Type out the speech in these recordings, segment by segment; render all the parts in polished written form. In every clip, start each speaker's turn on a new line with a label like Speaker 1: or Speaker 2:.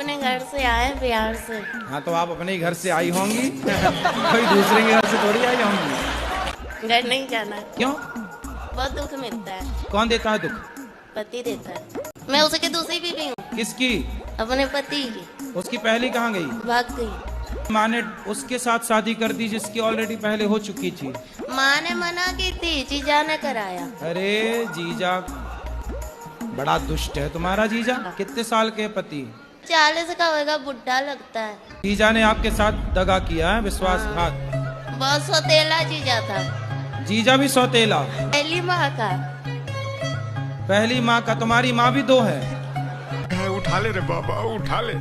Speaker 1: अपने घर से आए बिहार से।
Speaker 2: हाँ तो आप अपने ही घर से आई होंगी कोई दूसरे के घर से थोड़ी आई होंगी।
Speaker 1: घर नहीं जाना।
Speaker 2: क्यों?
Speaker 1: बहुत दुख मिलता है।
Speaker 2: कौन देता है दुख?
Speaker 1: पति देता है। मैं उसकी दूसरी बीवी हूँ।
Speaker 2: किसकी?
Speaker 1: अपने पति की।
Speaker 2: उसकी पहली कहाँ गई?
Speaker 1: भाग गई।
Speaker 2: माँ ने उसके साथ शादी कर दी जिसकी ऑलरेडी पहले हो चुकी थी।
Speaker 1: माँ ने मना की थी, जीजा ने कराया।
Speaker 2: अरे जीजा बड़ा दुष्ट है तुम्हारा जीजा। कितने साल के पति?
Speaker 1: 40 का होगा, बुढ़ा लगता है।
Speaker 2: जीजा ने आपके साथ दगा किया है, विश्वासघात।
Speaker 1: बहुत सौतेला जीजा था।
Speaker 2: जीजा भी सौतेला?
Speaker 1: पहली माँ का।
Speaker 2: पहली माँ का? तुम्हारी माँ भी 2 है।
Speaker 3: उठा ले रे बाबा, उठा ले।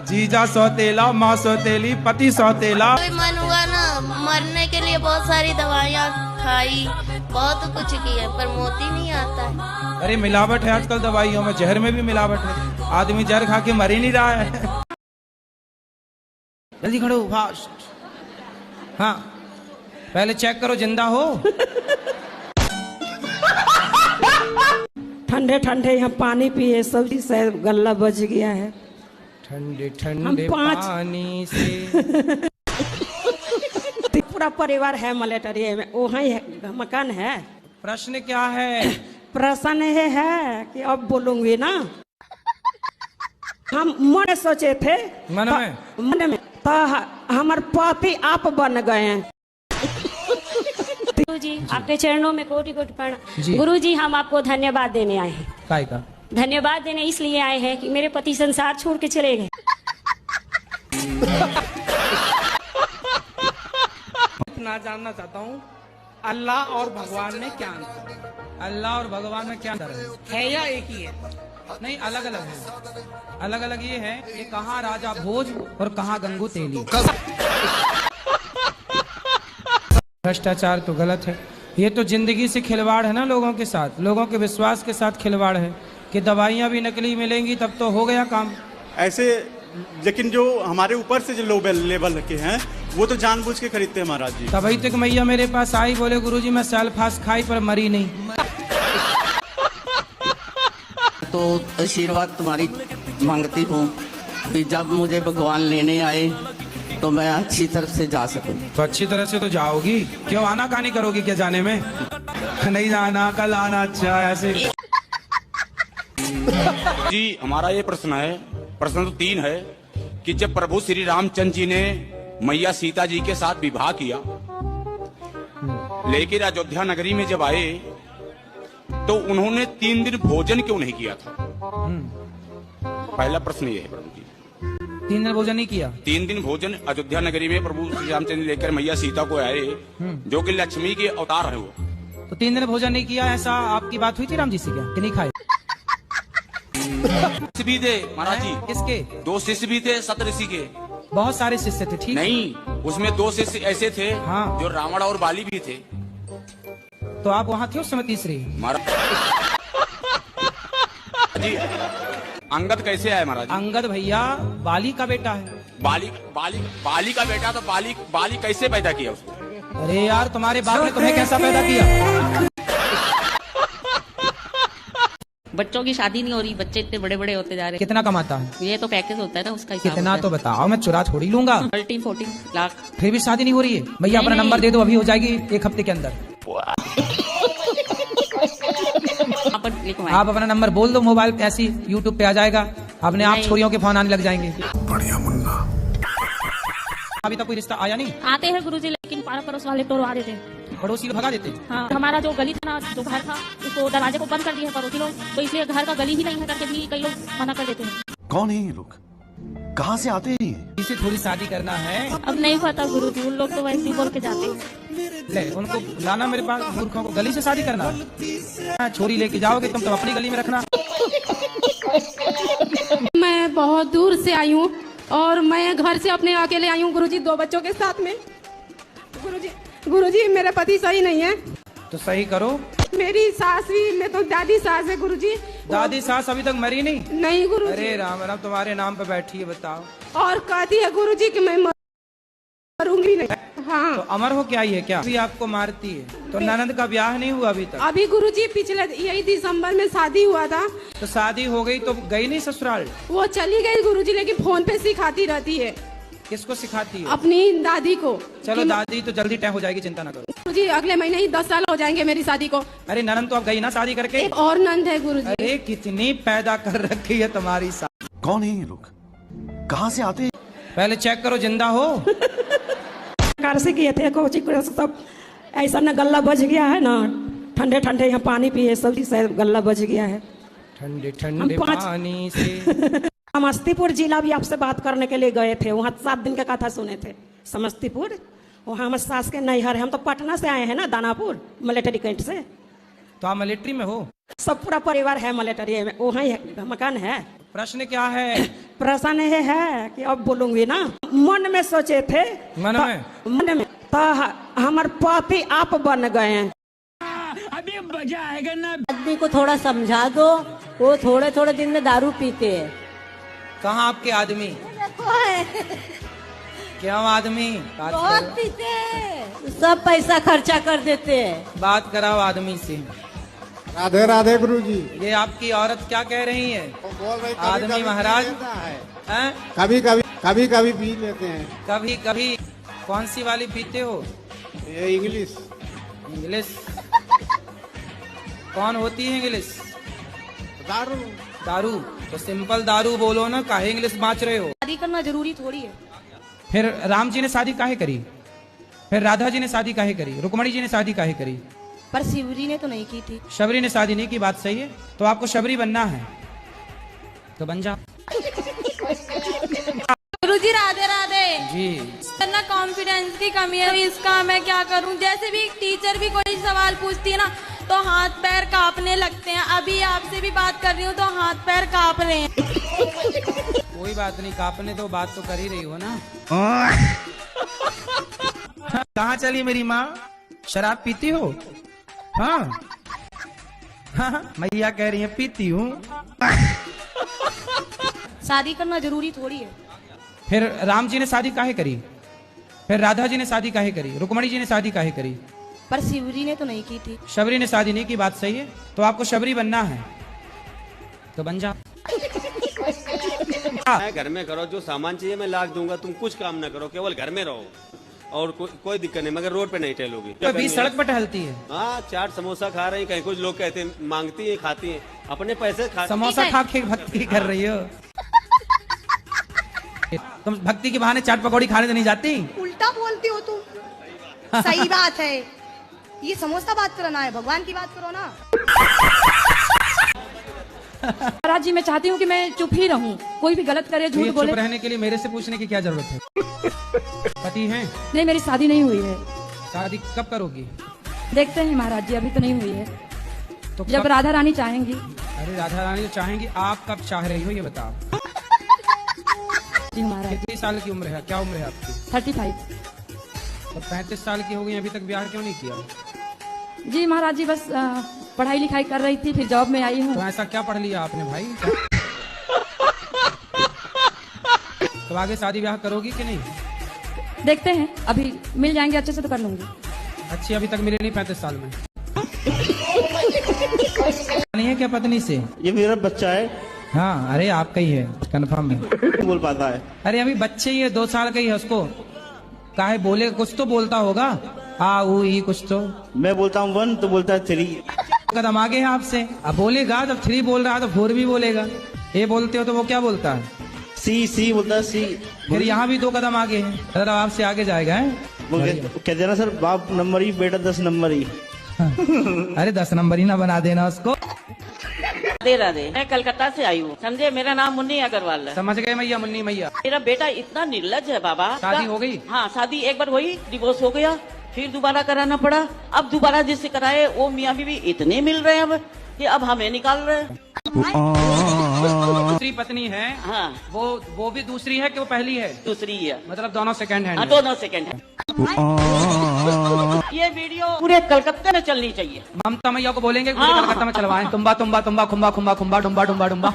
Speaker 2: जीजा सौतेला, माँ सौतेली, पति सौतेला।
Speaker 1: कोई मन हुआ ना, मरने के लिए बहुत सारी दवाइयाँ खाई, बहुत कुछ किया, पर मोती नहीं आता है।
Speaker 2: अरे मिलावट है आजकल दवाइयों में, जहर में भी मिलावट है। आदमी जहर खा के मर ही नहीं रहा है। जल्दी खड़ो, फास्ट। हाँ पहले चेक करो जिंदा हो।
Speaker 4: ठंडे ठंडे यहाँ पानी पिए, सब्जी से गला बच गया है।
Speaker 2: ठंडे ठंडे पानी से।
Speaker 4: पूरा परिवार है मलेटरिया में, वहाँ है मकान है।
Speaker 2: प्रश्न क्या है?
Speaker 4: प्रश्न ये है कि अब बोलूंगी ना। हम मन सोचे थे, मन में तो हमारे पति आप बन गए हैं।
Speaker 5: गुरुजी आपके चरणों में कोटि कोटि प्रणाम। गुरुजी हम आपको धन्यवाद देने आए हैं।
Speaker 2: काय का
Speaker 5: धन्यवाद देने इसलिए आए हैं कि मेरे पति संसार छोड़ के चले गए।
Speaker 2: इतना जानना चाहता हूँ, अल्लाह और भगवान में क्या अंतर है? अल्लाह और भगवान में क्या अंतर है या एक ही है? नहीं, अलग अलग है। अलग अलग ये है, ये कहाँ राजा भोज और कहाँ गंगू तेली। भ्रष्टाचार तो गलत है। ये तो जिंदगी से खिलवाड़ है ना, लोगों के साथ, लोगों के विश्वास के साथ खिलवाड़ है कि दवाइयाँ भी नकली मिलेंगी तब तो हो गया काम।
Speaker 6: ऐसे लेकिन जो हमारे ऊपर से जो लो लेवल के हैं वो तो जानबूझ के खरीदते हैं महाराज जी।
Speaker 2: तभी तक मैया मेरे पास आई, बोले गुरुजी मैं सेल्फास खाई पर मरी नहीं।
Speaker 7: तो आशीर्वाद तुम्हारी मांगती हूँ कि जब मुझे भगवान लेने आए तो मैं अच्छी तरह से जा सकूं।
Speaker 2: तो अच्छी तरह से तो जाओगी, क्यों आना कहानी करोगी क्या जाने में? नहीं जाना, कल आना। अच्छा ऐसे
Speaker 8: जी हमारा ये प्रश्न है, प्रश्न तो 3 है कि जब प्रभु श्री रामचंद्र जी ने मैया सीता जी के साथ विवाह किया, लेकिन अयोध्या नगरी में जब आए तो उन्होंने 3 दिन भोजन क्यों नहीं किया था? पहला प्रश्न ये है प्रभु जी।
Speaker 2: 3 दिन भोजन नहीं किया?
Speaker 8: 3 दिन भोजन अयोध्या नगरी में प्रभु श्री रामचंद्र लेकर मैया सीता को आए, जो कि लक्ष्मी के अवतार है वो।
Speaker 2: तो 3 दिन भोजन नहीं किया, ऐसा आपकी बात हुई थी राम जी से क्या कि नहीं खाए?
Speaker 8: शिष्य भी थे महाराज जी।
Speaker 2: किसके?
Speaker 8: 2 शिष्य भी थे सप्तऋषि के।
Speaker 2: बहुत सारे शिष्य थे। ठीक
Speaker 8: नहीं, उसमें 2 शिष्य ऐसे थे
Speaker 2: हाँ,
Speaker 8: जो रावण और बाली भी थे।
Speaker 2: तो आप वहाँ थे उस समय तीसरी?
Speaker 8: महाराज जी अंगद कैसे आए महाराज?
Speaker 2: अंगद भैया बाली का बेटा है।
Speaker 8: बाली का बेटा, तो बाली कैसे पैदा किया उसको?
Speaker 2: अरे यार तुम्हारे बाप ने तुम्हें कैसा पैदा किया?
Speaker 9: बच्चों की शादी नहीं हो रही, बच्चे इतने बड़े बड़े होते जा रहे हैं।
Speaker 2: कितना कमाता है?
Speaker 9: ये तो पैकेज होता है ना, उसका हिसाब
Speaker 2: कितना तो बताओ, मैं चुरा थोड़ी लूंगा।
Speaker 9: 13-14 लाख।
Speaker 2: फिर भी शादी नहीं हो रही है? भैया अपना नंबर दे दो, अभी हो जाएगी 1 हफ्ते के अंदर। आप अपना नंबर बोल दो, मोबाइल ऐसी यूट्यूब पे आ जाएगा, अपने आप छोरियों के फोन आने लग जाएंगे।
Speaker 3: बढ़िया मुन्ना।
Speaker 2: अभी तक कोई रिश्ता आया नहीं?
Speaker 5: आते हैं गुरुजी, लेकिन पारा पड़ोस वाले तोड़वा देते हैं।
Speaker 2: पड़ोसी लोग भगा देते?
Speaker 5: हाँ, हमारा जो गली था ना, जो घर था, उसको दरवाजे को बंद कर दिया है पड़ोसी लोग, तो इसलिए घर का गली ही नहीं है करके भी कई लोग मना कर देते हैं।
Speaker 3: कौन है ये लोग, कहाँ से आते हैं?
Speaker 2: इसे थोड़ी शादी करना है।
Speaker 5: अब नहीं पता गुरुजी, उन लोग तो वैसे ही बोल के जाते हैं।
Speaker 2: ले उनको लाना मेरे पास, मूर्खों को गली से शादी करना है? छोरी लेके जाओगे तुम तो अपनी गली में रखना।
Speaker 10: मैं बहुत दूर से आई हूँ और मैं घर से अपने अकेले आई हूँ गुरुजी, 2 बच्चों के साथ में। गुरुजी मेरे पति सही नहीं है।
Speaker 2: तो सही करो।
Speaker 10: मेरी सास भी, मैं तो दादी सास है गुरुजी।
Speaker 2: दादी सास अभी तक मरी नहीं?
Speaker 10: नहीं गुरुजी।
Speaker 2: अरे राम राम, तुम्हारे नाम पे बैठी है, बताओ।
Speaker 10: और कहती है गुरुजी कि मैं मरूंगी नहीं। हाँ।
Speaker 2: तो अमर हो क्या ये क्या अभी आपको मारती है? तो ननद का ब्याह नहीं हुआ अभी तक?
Speaker 10: अभी गुरुजी पिछले यही दिसंबर में शादी हुआ था।
Speaker 2: तो शादी हो गई तो गई नहीं ससुराल?
Speaker 10: वो चली गई गुरुजी, लेकिन फोन पे सिखाती रहती है।
Speaker 2: किसको सिखाती है?
Speaker 10: अपनी दादी को।
Speaker 2: चलो दादी तो जल्दी तय हो जाएगी, चिंता ना करो।
Speaker 10: गुरुजी अगले महीने ही 10 साल हो जाएंगे मेरी शादी को।
Speaker 2: अरे ननद तो अब गई ना शादी करके?
Speaker 10: एक और नंद है गुरुजी।
Speaker 2: अरे कितनी पैदा कर रखी है तुम्हारी सास।
Speaker 3: कौन है ये लोग? कहाँ से आते हैं?
Speaker 2: पहले चेक करो जिंदा हो।
Speaker 4: कार से किए थे कोची को सब ऐसा ना गला बज गया है ना, ठंडे ठंडे यहाँ पानी पिए सब से गला बज गया है।
Speaker 2: ठंडे ठंडे पानी से।
Speaker 4: समस्तीपुर जिला भी आपसे बात करने के लिए गए थे, वहाँ 7 दिन का कथा सुने थे। समस्तीपुर वहाँ हमारे सास के नैहर है। हम तो पटना से आए हैं ना, दानापुर मिलिट्री कैंट से।
Speaker 2: तो आप मिलिट्री में हो?
Speaker 4: सब पूरा परिवार है मिलिट्री में, वहाँ ही मकान है।
Speaker 2: प्रश्न क्या है?
Speaker 4: प्रश्न ये है कि अब बोलूंगी ना। मन में सोचे थे, मन में तो हमारे पति आप बन गए हैं।
Speaker 11: अभी मजा आएगा ना।
Speaker 12: आदमी को थोड़ा समझा दो, वो थोड़े थोड़े दिन में दारू पीते हैं।
Speaker 2: कहाँ आपके आदमी? क्यों आदमी?
Speaker 12: बहुत पीते हैं, सब पैसा खर्चा कर देते हैं।
Speaker 2: बात कराओ आदमी से।
Speaker 13: राधे राधे गुरुजी।
Speaker 2: ये आपकी औरत क्या कह रही है?
Speaker 13: बोल रही
Speaker 2: आदमी महाराज
Speaker 13: कभी कभी पी लेते हैं।
Speaker 2: कभी कभी कौन सी वाली पीते हो?
Speaker 13: ये इंग्लिश।
Speaker 2: इंग्लिश कौन होती है? इंग्लिश
Speaker 13: दारू।
Speaker 2: दारू तो सिंपल दारू बोलो ना, काहे इंग्लिश बाँच रहे हो?
Speaker 1: शादी करना जरूरी थोड़ी है।
Speaker 2: फिर राम जी ने शादी काहे करी? फिर राधा जी ने शादी काहे करी? रुक्मणी जी ने शादी काहे करी?
Speaker 1: पर शिवरी ने तो नहीं की थी।
Speaker 2: शबरी ने शादी नहीं की, बात सही है। तो आपको शबरी बनना है तो बन जा।
Speaker 1: गुरुजी राधे राधे
Speaker 2: जी।
Speaker 1: ना कॉन्फिडेंस की कमी है, इसका मैं क्या करूं? जैसे भी टीचर भी कोई सवाल पूछती है ना तो हाथ पैर कांपने लगते हैं। अभी आपसे भी बात कर रही हूँ तो हाथ पैर कांप रहे हैं।
Speaker 2: कोई बात नहीं, कांपने तो बात तो कर ही रही हो ना। कहाँ चली मेरी माँ? शराब पीती हो? हाँ हाँ मैया कह रही है पीती हूँ।
Speaker 1: शादी करना जरूरी थोड़ी है।
Speaker 2: फिर राम जी ने शादी काहे करी? फिर राधा जी ने शादी काहे करी? रुक्मणी जी ने शादी काहे करी?
Speaker 1: पर शिवरी ने तो नहीं की थी।
Speaker 2: शबरी ने शादी नहीं की, बात सही है। तो आपको शबरी बनना है तो बन जा।
Speaker 14: घर में करो, जो सामान चाहिए मैं ला दूंगा, तुम कुछ काम ना करो, केवल घर में रहो और कोई दिक्कत नहीं, मगर रोड पे नहीं टहलोगी।
Speaker 2: तो बीच सड़क पर टहलती है।
Speaker 14: हाँ, चाट समोसा खा रही, कहीं कुछ लोग कहते हैं मांगती है, खाती है, अपने पैसे खा।
Speaker 2: समोसा खा के भक्ति कर रही हो तुम? भक्ति के बहाने चाट पकौड़ी खाने तो नहीं जाती?
Speaker 15: उल्टा बोलती हो तुम। सही बात है, ये समोसा बात करना है, भगवान की बात करो ना।
Speaker 5: महाराज जी मैं चाहती हूँ कि मैं चुप ही रहूँ, कोई भी गलत करे, झूठ बोले।
Speaker 2: चुप रहने के लिए मेरे से पूछने की क्या जरूरत है? पति हैं?
Speaker 5: नहीं, मेरी शादी नहीं हुई है।
Speaker 2: शादी कब करोगी?
Speaker 5: देखते हैं महाराज जी, अभी तो नहीं हुई है।
Speaker 2: तो
Speaker 5: जब राधा रानी चाहेंगी।
Speaker 2: अरे राधा रानी तो चाहेंगी, आप कब चाह रही हो ये बताओ?
Speaker 5: जी महाराज।
Speaker 2: कितनी साल की उम्र है? क्या उम्र है आपकी?
Speaker 5: 35।
Speaker 2: तो 35 साल की हो गई, अभी तक ब्याह क्यों नहीं किया?
Speaker 5: जी महाराज जी बस पढ़ाई लिखाई कर रही थी, फिर जॉब में आई हूँ।
Speaker 2: तो ऐसा क्या पढ़ लिया आपने भाई? तो आगे शादी ब्याह करोगी कि नहीं?
Speaker 5: देखते हैं, अभी मिल जाएंगे अच्छे से तो कर लूंगी।
Speaker 2: अच्छी अभी तक मिली नहीं 35 साल में? नहीं है क्या पत्नी से?
Speaker 6: ये मेरा बच्चा है।
Speaker 2: हाँ, अरे आपका ही है, कंफर्म है।
Speaker 6: बोल पाता है?
Speaker 2: अरे अभी बच्चे ही है, 2 साल का ही है, उसको काहे बोले? कुछ तो बोलता होगा, आ ऊ ही कुछ तो।
Speaker 6: मैं बोलता हूँ 1 तो बोलता है 3।
Speaker 2: कदम आगे है आपसे। अब बोलेगा, जब 3 बोल रहा है तो 4 भी बोलेगा। ए बोलते हो तो वो क्या बोलता है?
Speaker 6: सी बोलता है, सी।
Speaker 2: फिर यहाँ भी 2 कदम आगे है, मतलब आपसे आगे जाएगा है।
Speaker 6: कहते ना सर, बाप नंबर ही, बेटा 10 नंबर ही।
Speaker 2: अरे 10 नंबर ही ना बना देना उसको।
Speaker 9: राधे राधे, मैं कलकत्ता से आई हूँ, समझे? मेरा नाम मुन्नी अग्रवाल है।
Speaker 2: समझ गए मैया, मुन्नी मैया।
Speaker 9: मेरा बेटा इतना निर्लज है बाबा।
Speaker 2: शादी हो गई?
Speaker 9: हाँ, शादी एक बार हुई, डिवोर्स हो गया, फिर दोबारा कराना पड़ा। अब दोबारा जिससे कराए वो मियाँ बीवी इतने मिल रहे हैं अब कि अब हमें निकाल रहे हैं।
Speaker 2: दूसरी पत्नी है?
Speaker 9: हाँ।
Speaker 2: वो भी दूसरी है कि वो पहली है?
Speaker 9: दूसरी है,
Speaker 2: मतलब दोनों सेकंड हैंड?
Speaker 9: हाँ, दोनों सेकंड हैंड। ये वीडियो पूरे कलकत्ते में चलनी चाहिए।
Speaker 2: ममता मैया को बोलेंगे पूरे कलकत्ता में चलवाएं। तुम्बा तुम्बा तुम्बा खुम्बा खुम्बा खुम्बा डुम्बा डुम्बा डुम्बा।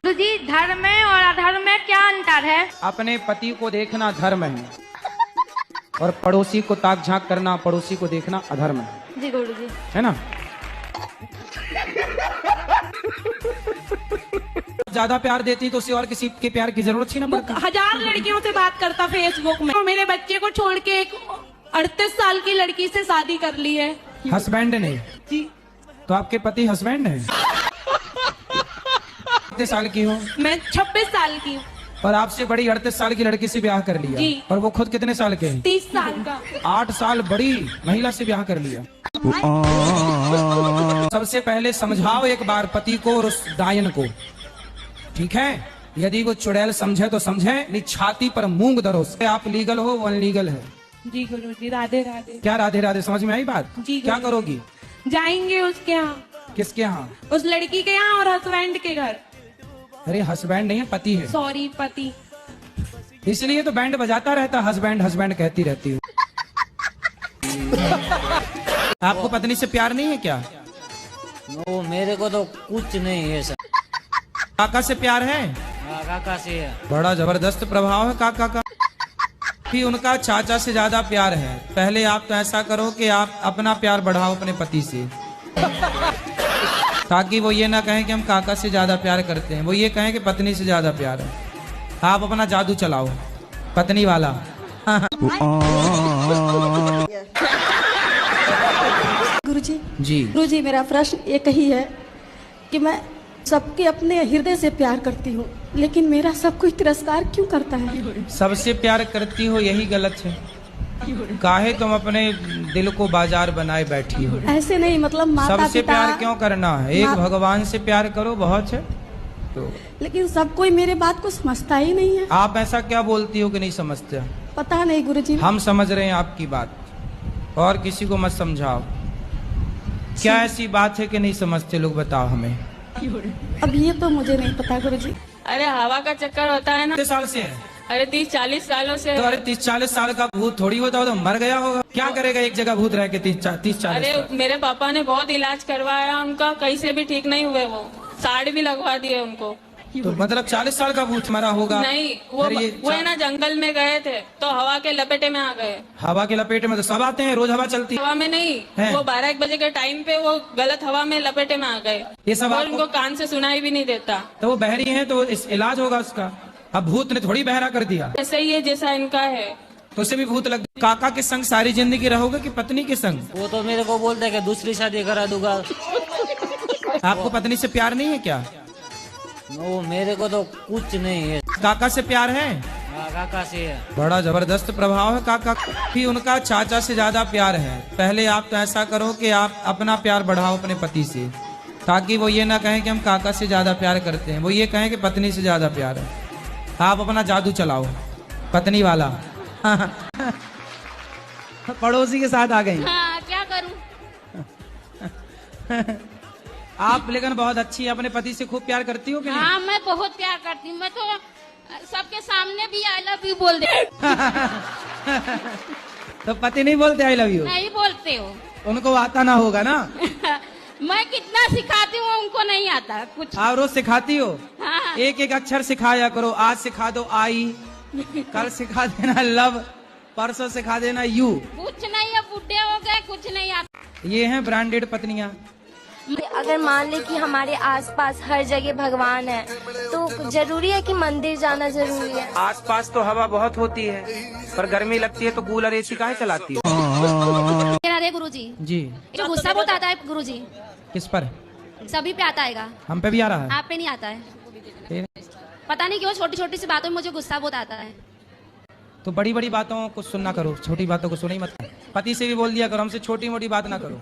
Speaker 1: जी धर्म में और अधर्म में क्या अंतर है?
Speaker 2: अपने पति को देखना धर्म है और पड़ोसी को ताक झांक करना, पड़ोसी को देखना अधर्म है।
Speaker 1: जी गुरुजी।
Speaker 2: है ना? ज्यादा प्यार देती तो उसे और किसी के प्यार की जरूरत थी ना पड़ती।
Speaker 10: 1000 लड़कियों से बात करता फेसबुक में, तो मेरे बच्चे को छोड़ के एक 38 साल की लड़की से शादी कर ली है।
Speaker 2: हस्बैंड ने?
Speaker 10: जी।
Speaker 2: तो आपके पति हस्बैंड है? कितने साल की हो?
Speaker 10: मैं 26 साल की हूँ।
Speaker 2: और आपसे बड़ी 38 साल की लड़की से ब्याह कर लिया?
Speaker 10: जी।
Speaker 2: और वो खुद कितने साल के हैं?
Speaker 10: 30 साल का।
Speaker 2: 8 साल बड़ी महिला से ब्याह कर लिया। सबसे पहले समझाओ एक बार पति को और उस डायन को, ठीक है? यदि वो चुड़ैल समझे तो समझे, नहीं छाती पर मूंग धरो। आप लीगल हो, वो अनलीगल है।
Speaker 10: जी गुरुजी, राधे राधे।
Speaker 2: क्या राधे राधे, समझ में आई बात?
Speaker 10: जी।
Speaker 2: क्या करोगी?
Speaker 10: जाएंगे उसके यहाँ।
Speaker 2: किसके यहाँ?
Speaker 10: उस लड़की के यहाँ और हस्बैंड के घर।
Speaker 2: अरे हस्बैंड नहीं है, पति है।
Speaker 10: सॉरी, पति।
Speaker 2: इसलिए तो बैंड बजाता रहता, हस्बैंड हस्बैंड कहती रहती हूँ। आपको पत्नी से प्यार नहीं है क्या?
Speaker 11: वो मेरे को तो कुछ नहीं है सर।
Speaker 2: काका से प्यार है?
Speaker 11: काका से है।
Speaker 2: बड़ा जबरदस्त प्रभाव है काका का। भी उनका चाचा से ज्यादा प्यार है। पहले आप तो ऐसा करो कि आप अपना प्यार बढ़ाओ अपने पति से, ताकि वो ये ना कहें कि हम काका से ज्यादा प्यार करते हैं, वो ये कहें कि पत्नी से ज्यादा प्यार है। आप अपना जादू चलाओ पत्नी वाला।
Speaker 16: गुरुजी
Speaker 2: जी।
Speaker 16: गुरुजी, मेरा प्रश्न एक ही है कि मैं सबके अपने हृदय से प्यार करती हूँ, लेकिन मेरा सब कुछ तिरस्कार क्यों करता है?
Speaker 2: सबसे प्यार करती हो यही गलत है। काहे तुम अपने दिल को बाजार बनाए बैठी हो?
Speaker 16: ऐसे नहीं, मतलब माता
Speaker 2: सबसे
Speaker 16: पिता।
Speaker 2: प्यार क्यों करना है? एक भगवान से प्यार करो, बहुत है। तो
Speaker 16: लेकिन सब कोई मेरे बात को समझता ही नहीं है।
Speaker 2: आप ऐसा क्या बोलती हो कि नहीं समझते?
Speaker 16: पता नहीं गुरुजी।
Speaker 2: हम समझ रहे हैं आपकी बात, और किसी को मत समझाओ। क्या ऐसी बात है कि नहीं समझते लोग, बताओ हमें।
Speaker 16: अब ये तो मुझे नहीं पता गुरुजी।
Speaker 10: अरे हवा का चक्कर होता है ना।
Speaker 2: कितने साल से है?
Speaker 10: अरे 30-40 सालों से।
Speaker 2: तो अरे 30-40 साल का भूत थोड़ी होता हो तो मर गया होगा। क्या करेगा एक जगह भूत रह के 30-40
Speaker 10: अरे
Speaker 2: साल?
Speaker 10: मेरे पापा ने बहुत इलाज करवाया उनका, कहीं से भी ठीक नहीं हुए। वो साड़ी भी लगवा दिए उनको।
Speaker 2: तो मतलब 40 साल का भूत मरा होगा?
Speaker 10: नहीं, वो है ना, जंगल में गए थे तो हवा के लपेटे में आ गए।
Speaker 2: हवा के लपेटे में तो सब आते हैं, रोज हवा चलती है।
Speaker 10: हवा में नहीं, वो 12-1 बजे के टाइम पे वो गलत हवा में लपेटे में आ गए।
Speaker 2: ये सब
Speaker 10: और उनको कान से सुनाई भी नहीं देता।
Speaker 2: तो वो बहरी है तो इस इलाज होगा उसका। अब भूत ने थोड़ी बहरा कर दिया।
Speaker 10: ऐसे ही है जैसा इनका है।
Speaker 2: तो उसे भी भूत लग। काका के संग सारी जिंदगी रहोगे कि पत्नी के संग?
Speaker 11: वो तो मेरे को बोलता है कि दूसरी शादी करा दूंगा।
Speaker 2: आपको पत्नी से प्यार नहीं है क्या?
Speaker 11: वो मेरे को तो कुछ नहीं है।
Speaker 2: काका से प्यार है?
Speaker 11: काका से है।
Speaker 2: बड़ा जबरदस्त प्रभाव है काका। भी उनका चाचा से ज्यादा प्यार है। पहले आप तो ऐसा करो कि आप अपना प्यार बढ़ाओ अपने पति से, ताकि वो ये ना कहें कि हम काका से ज्यादा प्यार करते हैं, वो ये कहें कि पत्नी से ज्यादा प्यार है। आप अपना जादू चलाओ पत्नी वाला। पड़ोसी के साथ आ गई।
Speaker 5: हाँ, क्या करूं?
Speaker 2: आप लेकिन बहुत अच्छी, अपने पति से खूब प्यार करती हो कि नहीं?
Speaker 5: हाँ, मैं बहुत प्यार करती हूँ। मैं तो सबके सामने भी आई लव यू बोल दे।
Speaker 2: तो पति नहीं बोलते आई लव यू?
Speaker 5: नहीं बोलते हो।
Speaker 2: उनको आता ना होगा ना।
Speaker 5: मैं कितना सिखाती हूँ उनको नहीं आता कुछ।
Speaker 2: आप रोज सिखाती हो?
Speaker 5: हाँ।
Speaker 2: एक एक अक्षर सिखाया करो। आज सिखा दो आई, कल सिखा देना लव, परसों सिखा देना यू।
Speaker 5: कुछ नहीं है, बुढ़े हो गए, कुछ नहीं आता।
Speaker 2: ये हैं ब्रांडेड पत्नियां।
Speaker 17: अगर मान ले कि हमारे आसपास हर जगह भगवान है, तो जरूरी है कि मंदिर जाना जरूरी है?
Speaker 2: आसपास तो हवा बहुत होती है, पर गर्मी लगती है तो कूलर एसी काहे चलाती है?
Speaker 18: राधे गुरुजी
Speaker 2: जी।
Speaker 18: जो गुस्सा बहुत आता है गुरुजी,
Speaker 2: किस पर?
Speaker 18: सभी पे आता है।
Speaker 2: हम पे भी आ रहा है?
Speaker 18: आप पे नहीं आता है। पता नहीं क्यों छोटी छोटी सी बातों में मुझे गुस्सा बहुत आता है।
Speaker 2: तो बड़ी बड़ी बातों को सुनना करो, छोटी बातों को सुनी मत। पति से भी बोल दिया करो हमसे छोटी मोटी बात ना करो,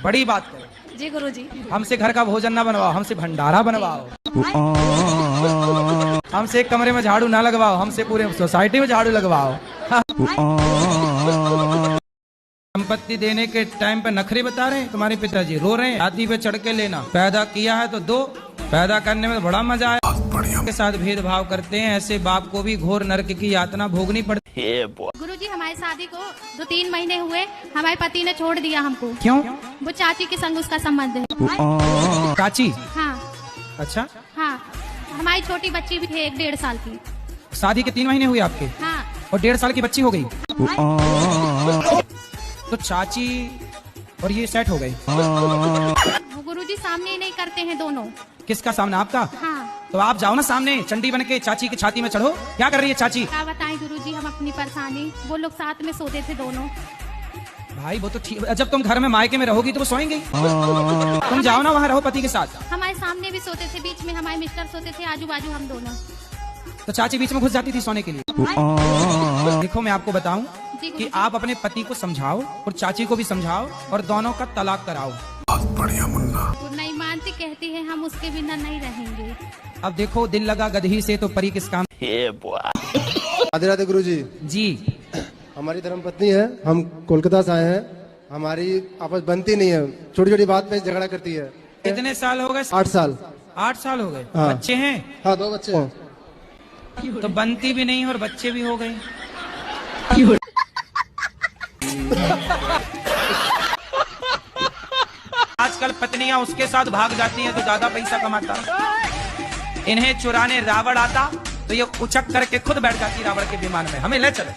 Speaker 2: बड़ी बात करो।
Speaker 18: जी गुरुजी।
Speaker 2: हमसे घर का भोजन ना बनवाओ, हमसे भंडारा बनवाओ। हमसे एक कमरे में झाड़ू ना लगवाओ, हमसे पूरे सोसाइटी में झाड़ू लगवाओ। संपत्ति देने के टाइम पे नखरे बता रहे हैं तुम्हारे पिताजी, रो रहे हैं हाथी पे चढ़ के लेना। पैदा किया है तो दो, पैदा करने में बड़ा मजा आया। के साथ भेदभाव करते हैं, ऐसे बाप को भी घोर नरक की यातना भोगनी पड़ती है।
Speaker 18: गुरुजी हमारी शादी को 2-3 महीने हुए, हमारे पति ने छोड़ दिया हमको।
Speaker 2: क्यों?
Speaker 18: वो चाची के संग उसका संबंध है।
Speaker 2: चाची?
Speaker 18: हाँ।
Speaker 2: अच्छा।
Speaker 18: हाँ, हमारी छोटी बच्ची भी है 1-1.5 साल की।
Speaker 2: शादी के 3 महीने हुए आपके?
Speaker 18: हाँ।
Speaker 2: और 1.5 साल की बच्ची हो गई। तो चाची और ये सेट हो गए।
Speaker 18: वो गुरुजी सामने ही नहीं करते हैं दोनों।
Speaker 2: किसका सामने? आपका?
Speaker 18: हाँ।
Speaker 2: तो आप जाओ ना सामने, चंडी बन के चाची की छाती में चढ़ो। क्या कर रही है चाची?
Speaker 18: क्या बताएं गुरुजी हम अपनी परेशानी। वो लोग साथ में सोते थे दोनों।
Speaker 2: भाई वो तो ठीक, जब तुम घर में मायके में रहोगी तो वो सोएंगे। तुम जाओ ना वहाँ रहो पति के साथ।
Speaker 18: हमारे सामने भी सोते थे, बीच में हमारे मिस्टर सोते थे, आजू बाजू हम दोनों।
Speaker 2: तो चाची बीच में घुस जाती थी सोने के लिए। देखो मैं आपको बताऊं कि आप अपने पति को समझाओ और चाची को भी समझाओ और दोनों का तलाक कराओ।
Speaker 3: बहुत बढ़िया मुन्ना।
Speaker 18: वो नहीं मानती, कहती है हम उसके बिना नहीं रहेंगे।
Speaker 2: अब देखो दिल लगा गदही से तो परी किस काम।
Speaker 13: राधे राधे गुरुजी।
Speaker 2: जी।
Speaker 13: हमारी धर्मपत्नी है, हम कोलकाता से आए हैं। हमारी आपस बनती नहीं है, छोटी छोटी बात पे झगड़ा करती है।
Speaker 2: कितने साल हो गए?
Speaker 13: 8 साल।
Speaker 2: 8 साल हो गए।
Speaker 13: हाँ।
Speaker 2: बच्चे हैं?
Speaker 13: हाँ 2 बच्चे हैं।
Speaker 2: तो बनती भी नहीं और बच्चे भी हो गए। आजकल पत्नियां उसके साथ भाग जाती हैं तो ज्यादा पैसा कमाता। इन्हें चुराने रावण आता तो ये उचक करके खुद बैठ जाती रावण के विमान में, हमें ले चलो।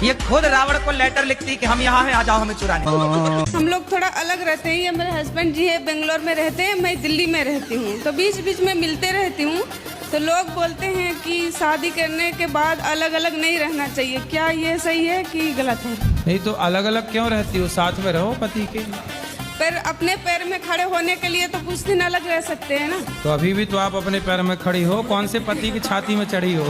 Speaker 2: ये खुद रावण को लेटर लिखती कि हम यहाँ हैं, आ जाओ हमें चुराने।
Speaker 10: हम लोग थोड़ा अलग रहते हैं। ये मेरे हस्बैंड जी है, बेंगलोर में रहते हैं, मैं दिल्ली में रहती हूँ। तो बीच बीच में मिलते रहती हूँ। तो लोग बोलते हैं कि शादी करने के बाद अलग अलग नहीं रहना चाहिए। क्या ये सही है कि गलत है?
Speaker 2: नहीं तो अलग अलग क्यों रहती हो? साथ में रहो पति के।
Speaker 10: पर अपने पैर में खड़े होने के लिए तो कुछ दिन अलग रह सकते हैं ना।
Speaker 2: तो अभी भी तो आप अपने पैर में खड़ी हो, कौन से पति की छाती में चढ़ी हो?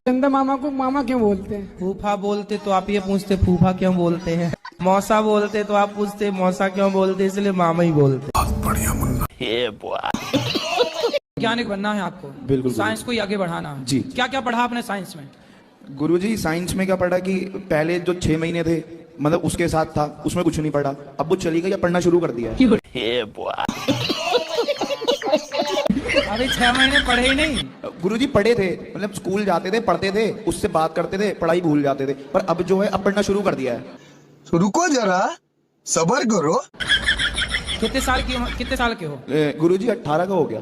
Speaker 19: चंदा मामा को मामा क्यों बोलते हैं?
Speaker 2: फूफा बोलते तो आप ये पूछते फूफा क्यों बोलते हैं। मौसा बोलते तो आप पूछते मौसा क्यों बोलते, इसलिए मामा ही बोलते।
Speaker 3: बहुत बढ़िया मुन्ना।
Speaker 2: वैज्ञानिक बनना है आपको।
Speaker 20: बिल्कुल।
Speaker 2: साइंस को ही आगे बढ़ाना है।
Speaker 20: जी।
Speaker 2: क्या क्या पढ़ा आपने साइंस में?
Speaker 20: गुरुजी साइंस में क्या पढ़ा कि पहले जो 6 महीने थे, मतलब उसके साथ था, उसमें कुछ नहीं पढ़ा। अब वो चली गई, पढ़ना शुरू कर दिया।
Speaker 2: अभी 6 महीने पढ़े ही नहीं।
Speaker 20: गुरुजी पढ़े थे, मतलब स्कूल जाते थे, पढ़ते थे, उससे बात करते थे, पढ़ाई भूल जाते थे। पर अब जो है अब पढ़ना शुरू कर दिया है।
Speaker 3: रुको जरा, सबर करो।
Speaker 2: कितने साल के हो?
Speaker 20: गुरुजी 18 का हो गया,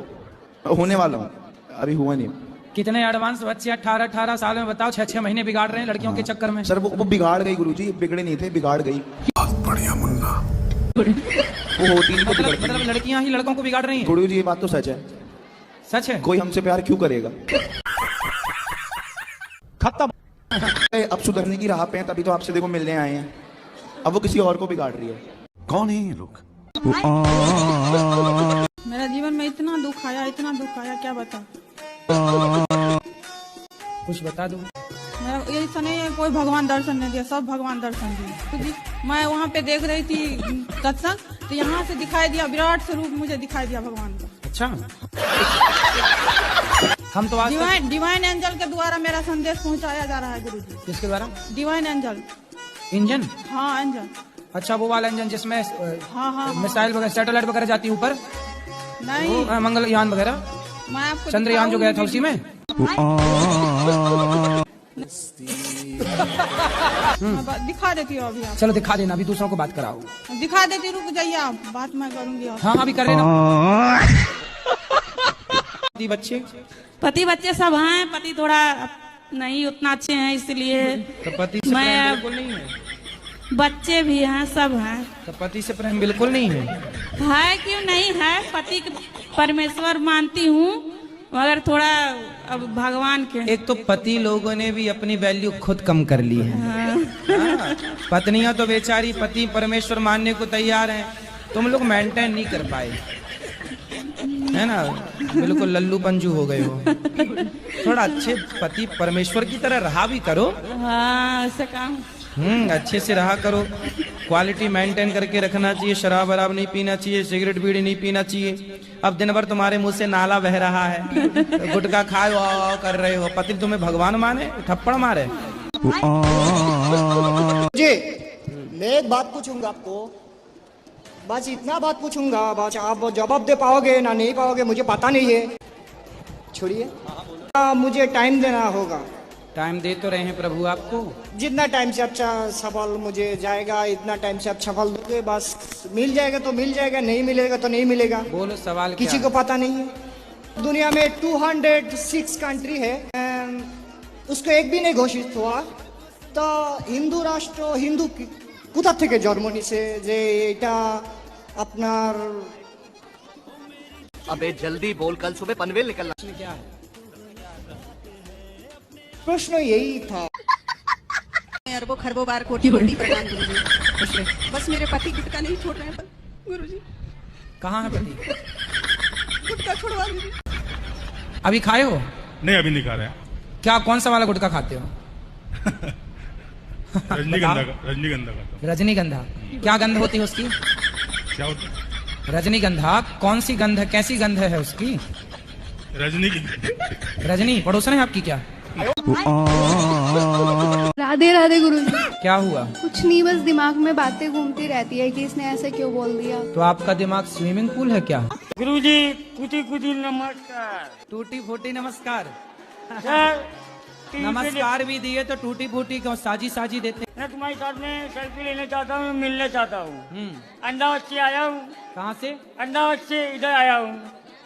Speaker 20: होने वाला हूँ, अभी हुआ नहीं।
Speaker 2: कितने एडवांस बच्चे 18 साल में, बताओ 6 महीने बिगाड़ रहे हैं लड़कियों के चक्कर में।
Speaker 20: सर वो बिगाड़ गई गुरुजी, बिगड़े नहीं थे, बिगाड़ गई।
Speaker 3: बहुत बढ़िया मुन्ना।
Speaker 20: वो होती नहीं,
Speaker 2: मतलब लड़कियां ही लड़कों को बिगाड़ रही हैं।
Speaker 20: गुरुजी ये बात तो सच है।
Speaker 2: सच है।
Speaker 20: कोई हमसे प्यार क्यों करेगा?
Speaker 2: खत्म।
Speaker 20: अब सुधरने की राह पे हैं, तभी तो आपसे देखो मिलने आए हैं। अब वो किसी और को बिगाड़ रही है।
Speaker 3: कौन है ये लोग?
Speaker 10: मेरा जीवन में इतना दुख आया, क्या बता।
Speaker 2: कुछ बता दो।
Speaker 10: मेरा ऐसा नहीं है कोई भगवान दर्शन नहीं दिया, सब भगवान दर्शन दिए। मैं वहाँ पे देख रही थी सत्संग, तो यहाँ से दिखाई दिया विराट स्वरूप, मुझे दिखाई दिया भगवान का।
Speaker 2: अच्छा। हम तो
Speaker 10: डिवाइन एंजल के द्वारा मेरा संदेश पहुँचाया जा रहा है गुरुजी।
Speaker 2: किसके द्वारा?
Speaker 10: Divine angel.
Speaker 2: इंजन?
Speaker 10: हाँ इंजन।
Speaker 2: अच्छा वो वाला इंजन जिसमें
Speaker 10: हाँ।
Speaker 2: मिसाइल वगैरह, सैटेलाइट वगैरह जाती है ऊपर?
Speaker 10: नहीं।
Speaker 2: मंगलयान वगैरह,
Speaker 10: मैं आपको
Speaker 2: चंद्रयान जो गया था उसी में।
Speaker 10: दिखा देती हूँ अभी आप।
Speaker 2: चलो दिखा देना, अभी दूसरों को बात कराओ।
Speaker 10: दिखा देती, रुक जाइए आप, बात मैं करूंगी।
Speaker 2: हाँ अभी कर लेना।
Speaker 4: पति बच्चे सब हैं, पति थोड़ा नहीं उतना अच्छे हैं, इसलिए
Speaker 2: तो पति से प्रेम बिल्कुल नहीं है।
Speaker 4: बच्चे भी हैं, सब हैं।
Speaker 2: तो पति से प्रेम बिल्कुल नहीं है?
Speaker 4: है क्यों नहीं है, पति परमेश्वर मानती हूँ, मगर थोड़ा अब भगवान के।
Speaker 2: एक तो पति लोगों ने भी अपनी वैल्यू खुद कम कर ली है। हाँ। पत्नियां तो बेचारी पति परमेश्वर मानने को तैयार हैं, तुम लोग मेंटेन नहीं कर पाए, है ना, बिल्कुल लल्लू पंजू हो गए हो। थोड़ा अच्छे पति परमेश्वर की तरह रहा भी करो।
Speaker 4: हाँ ऐसा काम।
Speaker 2: अच्छे से रहा करो, क्वालिटी मेंटेन करके रखना चाहिए, शराब वराब नहीं पीना चाहिए, सिगरेट बीड़ी नहीं पीना चाहिए। अब दिन भर तुम्हारे मुंह से नाला बह रहा है, तो गुटखा खाए वाह कर रहे हो, पति तुम्हें भगवान माने, थप्पड़ मारे।
Speaker 21: जी मैं एक बात पूछूंगा आपको, बस इतना बात पूछूंगा, बस आप जवाब दे पाओगे ना नहीं पाओगे मुझे पता नहीं है, छोड़िए। मुझे टाइम देना होगा।
Speaker 2: टाइम दे तो रहे हैं प्रभु आपको।
Speaker 21: जितना टाइम से अच्छा सफल मुझे जाएगा, इतना टाइम से अच्छा सफल दोगे, बस मिल जाएगा तो मिल जाएगा, नहीं मिलेगा तो नहीं मिलेगा।
Speaker 2: बोलो सवाल
Speaker 21: किसी को पता नहीं है। दुनिया में 206 कंट्री है, उसको एक भी नहीं घोषित हुआ। तो हिंदू राष्ट्र हिंदू কোথা থেকে জন্ম নিছে যে এটা আপনার
Speaker 7: अबे जल्दी बोल, कल सुबह पनवेल निकलना।
Speaker 2: क्या है?
Speaker 21: प्रश्न यही था।
Speaker 16: अरबों खरबों बार कोटि कोटि प्रणाम गुरुजी। बस मेरे पति गुटका नहीं छोड़ रहे हैं गुरुजी।
Speaker 2: कहाँ है पति?
Speaker 16: गुटका छुड़वा दीजिए।
Speaker 2: अभी खाए हो?
Speaker 22: नहीं, अभी नहीं खा रहे हैं।
Speaker 2: क्या कौन सा वाला गुटखा खाते हो?
Speaker 22: रजनीगंधा का। रजनीगंधा का।
Speaker 2: रजनीगंधा क्या गंध होती है उसकी?
Speaker 22: क्या होता है?
Speaker 2: रजनीगंधा कौन सी गंध है, कैसी गंध है उसकी?
Speaker 22: रजनी की।
Speaker 2: रजनी पड़ोसन है आपकी क्या?
Speaker 10: राधे राधे गुरुजी।
Speaker 2: क्या हुआ?
Speaker 10: कुछ नहीं, बस दिमाग में बातें घूमती रहती है कि इसने ऐसे क्यों बोल दिया।
Speaker 2: तो आपका दिमाग स्विमिंग पूल है क्या?
Speaker 23: गुरुजी कुटी कुटी नमस्कार।
Speaker 2: टूटी फूटी नमस्कार। नमस्कार भी दिए तो टूटी फूटी क्यों साजी साजी देते?
Speaker 23: मैं तुम्हारे साथ में सेल्फी लेने चाहता हूँ, मिलने चाहता हूँ। अहमदाबाद से आया हूँ।
Speaker 2: कहाँ से?
Speaker 23: अहमदाबाद से इधर आया हूँ